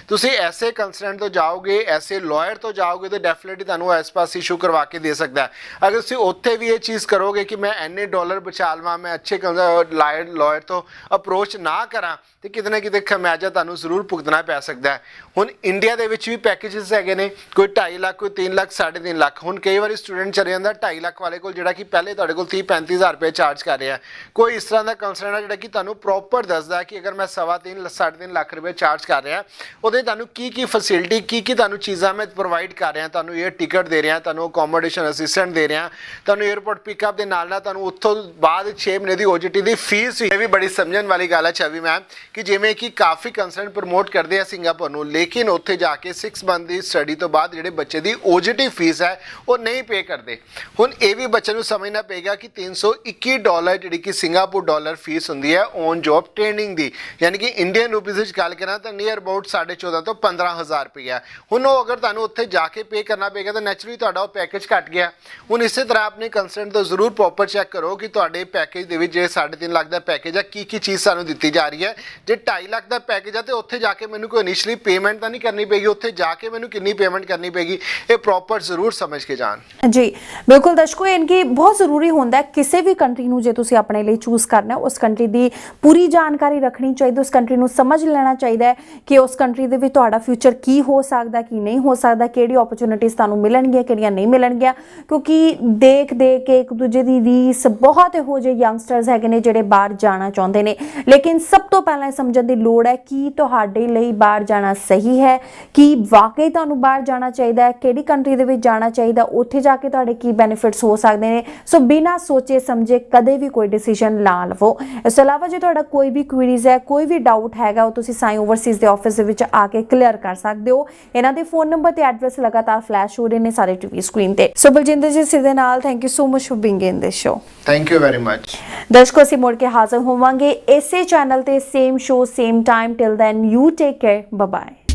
ਤੁਸੀਂ ਐਸੇ ਕੰਸਲਟੈਂਟ ਤੋਂ ਜਾਓਗੇ, ਐਸੇ ਲਾਇਰ ਤੋਂ ਜਾਓਗੇ ਤਾਂ ਡੈਫੀਨਿਟਲੀ ਤੁਹਾਨੂੰ ਐਸ ਪਾਸ ਇਸ਼ੂ ਕਰਵਾ ਕੇ ਦੇ ਸਕਦਾ ਹੈ। ਅਗਰ ਤੁਸੀਂ ਉੱਥੇ ਵੀ ਇਹ ਚੀਜ਼ ਕਰੋਗੇ ਕਿ ਮੈਂ ਇੰਨੇ ਡਾਲਰ ਬਚਾ ਲਵਾਂ, ਮੈਂ ਅੱਛੇ ਲਾਇਰ ਤੋਂ ਅਪਰੋਚ ਨਾ ਕਰਾਂ, ਤੇ ਕਿਤੇ ਨਾ ਕਿਤੇ ਖਮਿਆਜਾ ਤੁਹਾਨੂੰ ਜ਼ਰੂਰ ਭੁਗਤਣਾ ਪੈ ਸਕਦਾ ਹੈ। ਹੁਣ ਇੰਡੀਆ ਦੇ ਵਿੱਚ ਵੀ ਪੈਕੇजेस ਹੈਗੇ ਨੇ, ਕੋਈ 2.5 ਲੱਖ, ਕੋਈ ਕੋਈ 3 ਲੱਖ 3.5 ਲੱਖ, ਹੁਣ ਕਈ ਵਾਰੀ ਸਟੂਡੈਂਟ ਚਲੇ ਜਾਂਦਾ 2.5 ਲੱਖ ਵਾਲੇ ਕੋਲ ਜਿਹੜਾ ਕਿ ਪਹਿਲੇ ਤੁਹਾਡੇ ਕੋਲ 30-35 ਰੁਪਏ ਚਾਰਜ ਕਰ ਰਿਹਾ। ਕੋਈ ਇਸ ਤਰ੍ਹਾਂ ਦਾ ਕੰਸਰਨ ਹੈ ਜਿਹੜਾ ਕਿ ਤੁਹਾਨੂੰ ਪ੍ਰੋਪਰ ਦੱਸਦਾ ਕਿ ਅਗਰ ਮੈਂ 3.5 3.5 ਲੱਖ ਰੁਪਏ ਚਾਰਜ ਕਰ ਰਿਹਾ ਉਹਦੇ ਤੁਹਾਨੂੰ ਕੀ ਫੈਸਿਲਿਟੀ ਕੀ ਤੁਹਾਨੂੰ ਚੀਜ਼ਾਂ ਮੈਂ ਪ੍ਰੋਵਾਈਡ ਕਰ ਰਿਹਾ, ਤੁਹਾਨੂੰ 에ਅਰ ਟਿਕਟ ਦੇ ਰਿਹਾ, ਤੁਹਾਨੂੰ ਅਕੋਮੋਡੇਸ਼ਨ ਅਸਿਸਟੈਂਟ ਦੇ ਰਿਹਾ, ਤੁਹਾਨੂੰ 에ਅਰਪੋਰਟ ਪਿਕਅਪ ਦੇ ਨਾਲ ਤੁਹਾਨੂੰ ਉੱਥੋਂ ਬਾਅਦ 6 ਮਹੀਨੇ ਦੀ OJT ਦੀ ਫੀਸ ਵੀ। ਇਹ ਵੀ ਬੜੀ ਸਮਝਣ ਵਾਲੀ ਗੱਲ ਹੈ ਛਵੀ ਮੈਮ ਕਿ ਜਿਵੇਂ ਕਿ ਕਾਫੀ ਕੰਸਰਨ ਪ੍ਰਮੋਟ ਕਰਦੇ ਆ ਸਿੰਗਾਪੁਰ ਨੂੰ, ਲੇਕਿਨ ਉੱਥੇ ਜਾ ਕੇ 6 ਮੰਥ ਦੀ ਸਟੱਡੀ ਤੋਂ ਬਾਅਦ ਜਿਹੜੇ ਬੱਚੇ ਦੀ OJT ਫੀਸ ਹੈ ਉਹ ਨਹੀਂ ਪੇ ਕਰਦੇ। ਹੁਣ ਇਹ ਵੀ ਬੱਚੇ ਨੂੰ ਸਮਝਣਾ ਪਏਗਾ ਕਿ $321 ਜਿਹੜੀ ਕਿ ਸਿੰਗਾਪੁਰ ਡਾਲਰ ਫੀਸ ਹੁੰਦੀ ਹੈ ਔਨ ਜੌਬ ਟ੍ਰੇਨਿੰਗ ਦੀ, ਯਾਨੀ ਕਿ ਇੰਡੀਅਨ ਰੁਪੀਜ਼ ਵਿੱਚ ਗੱਲ ਕਰਾਂ ਤਾਂ ਨੀਅਰ ਅਬਾਊਟ 14.5 ਤੋਂ 15,000 ਰੁਪਇਆ। ਹੁਣ ਉਹ ਅਗਰ ਤੁਹਾਨੂੰ ਉੱਥੇ ਜਾ ਕੇ ਪੇ ਕਰਨਾ ਪਏਗਾ ਤਾਂ ਨੈਚੁਰਲੀ ਤੁਹਾਡਾ ਉਹ ਪੈਕੇਜ ਘਟ ਗਿਆ। ਹੁਣ ਇਸੇ ਤਰ੍ਹਾਂ ਆਪਣੇ ਕੰਸਰਨ ਤੋਂ ਜ਼ਰੂਰ ਪ੍ਰੋਪਰ ਚੈੱਕ ਕਰੋ ਕਿ ਤੁਹਾਡੇ ਪੈਕੇਜ ਦੇ ਵਿੱਚ ਜੇ 3.5 ਲੱਖ ਦਾ ਪੈਕੇਜ ਹੈ ਕੀ ਚੀਜ਼ ਸਾਨੂੰ ਦਿੱਤੀ ਜਾ ਰਹੀ ਹੈ। ਜੇ 2.5 ਲੱਖ ਦਾ ਪੈਕੇਜ ਹੈ ਤੇ ਉੱਥੇ ਜਾ ਕੇ ਮੈਨੂੰ ਕੋਈ ਇਨੀਸ਼ੀਅਲੀ ਪੇਮੈਂਟ ਤਾਂ ਨਹੀਂ ਕਰਨੀ ਪਏਗੀ, ਉੱਥੇ ਜਾ ਕੇ ਮੈਨੂੰ ਕਿੰਨੀ ਪੇਮੈਂਟ ਕਰਨੀ ਪਏਗੀ, ਇਹ ਪ੍ਰੋਪਰ ਜ਼ਰੂਰ ਸਮਝ ਕੇ ਜਾਣ। ਜੀ ਬਿਲਕੁਲ ਦਰਸ਼ਕੋ, ਇਨਕੀ ਬਹੁਤ ਜ਼ਰੂਰੀ ਹੁੰਦਾ ਹੈ ਕਿਸੇ ਵੀ ਕੰਟਰੀ ਨੂੰ ਜੇ ਤੁਸੀਂ ਆਪਣੇ ਲਈ ਚੂਜ਼ ਕਰਨਾ ਉਸ ਕੰਟਰੀ ਦੀ ਪੂਰੀ ਜਾਣਕਾਰੀ ਰੱਖਣੀ ਚਾਹੀਦੀ, ਉਸ ਕੰਟਰੀ ਨੂੰ ਸਮਝ ਲੈਣਾ ਚਾਹੀਦਾ ਹੈ ਕਿ ਉਸ ਕੰਟਰੀ ਦੇ ਵਿੱਚ ਤੁਹਾਡਾ ਫਿਊਚਰ ਕੀ ਹੋ ਸਕਦਾ ਕੀ ਨਹੀਂ ਹੋ ਸਕਦਾ, ਕਿਹੜੀ ਓਪਰਚੁਨਿਟੀਜ਼ ਤੁਹਾਨੂੰ ਮਿਲਣਗੀਆਂ ਕਿਹੜੀਆਂ ਨਹੀਂ ਮਿਲਣਗੀਆਂ। ਕਿਉਂਕਿ ਦੇਖ ਕੇ ਇੱਕ ਦੂਜੇ ਦੀ ਰੀਸ ਬਹੁਤ ਇਹੋ ਜਿਹੇ ਯੰਗਸਟਰਸ ਹੈਗੇ ਨੇ ਜਿਹੜੇ ਬਾਹਰ ਜਾਣਾ ਚਾਹੁੰਦੇ ਨੇ, ਲੇਕਿਨ ਸਭ ਤੋਂ ਪਹਿਲਾਂ ਇਹ ਸਮਝਣ ਦੀ ਲੋੜ ਹੈ ਕਿ ਤੁਹਾਡੇ ਲਈ ਬਾਹਰ ਜਾਣਾ ਸਹੀ ਹੈ, ਕਿ ਵਾਕਈ ਤੁਹਾਨੂੰ ਬਾਹਰ ਜਾਣਾ ਚਾਹੀਦਾ ਹੈ, ਕਿਹੜੀ ਕੰਟਰੀ ਦੇ ਵਿੱਚ ਜਾਣਾ ਚਾਹੀਦਾ, ਉੱਥੇ ਜਾ ਕੇ ਤੁਹਾਡੇ ਕੀ ਬੈਨੀਫਿਟਸ ਹੋ ਸਕਦੇ ਨੇ। ਸੋ ਬਿਨਾਂ ਸੋਚੇ ਸਮਝੇ ਕਦੇ ਵੀ ਕੋਈ ਡਿਸੀਜਨ ਨਾ ਲਵੋ। ਇਸ ਤੋਂ ਇਲਾਵਾ ਜੇ ਤੁਹਾਡਾ ਕੋਈ ਵੀ ਕੁਇਰੀਜ਼ ਹੈ, ਕੋਈ ਵੀ ਡਾਊਟ ਹੈਗਾ, ਉਹ ਤੁਸੀਂ ਸਾਈ ਓਵਰਸੀਜ਼ ਦੇ ਆਫਿਸ ਦੇ ਵਿੱਚ ਆ ਕੇ ਕਲੀਅਰ ਕਰ ਸਕਦੇ ਹੋ। ਇਹਨਾਂ ਦੇ ਫੋਨ ਨੰਬਰ ਤੇ ਐਡਰੈਸ ਲਗਾਤਾਰ ਫਲੈਸ਼ ਹੋ ਰਹੇ ਨੇ ਸਾਰੇ ਟੀਵੀ ਸਕਰੀਨ ਤੇ। ਸੋ ਬਲਜਿੰਦਰ ਜੀ ਸਿਰ ਦੇ ਨਾਲ thank you so much for being in this show. Thank you very much. ਦਰਸ਼ਕੋ ਅਸੀਂ ਮੁੜ ਕੇ ਹਾਜ਼ਰ ਹੋਵਾਂਗੇ ਇਸੇ ਚੈਨਲ ਤੇ, same show same time. Till then you take care, bye bye.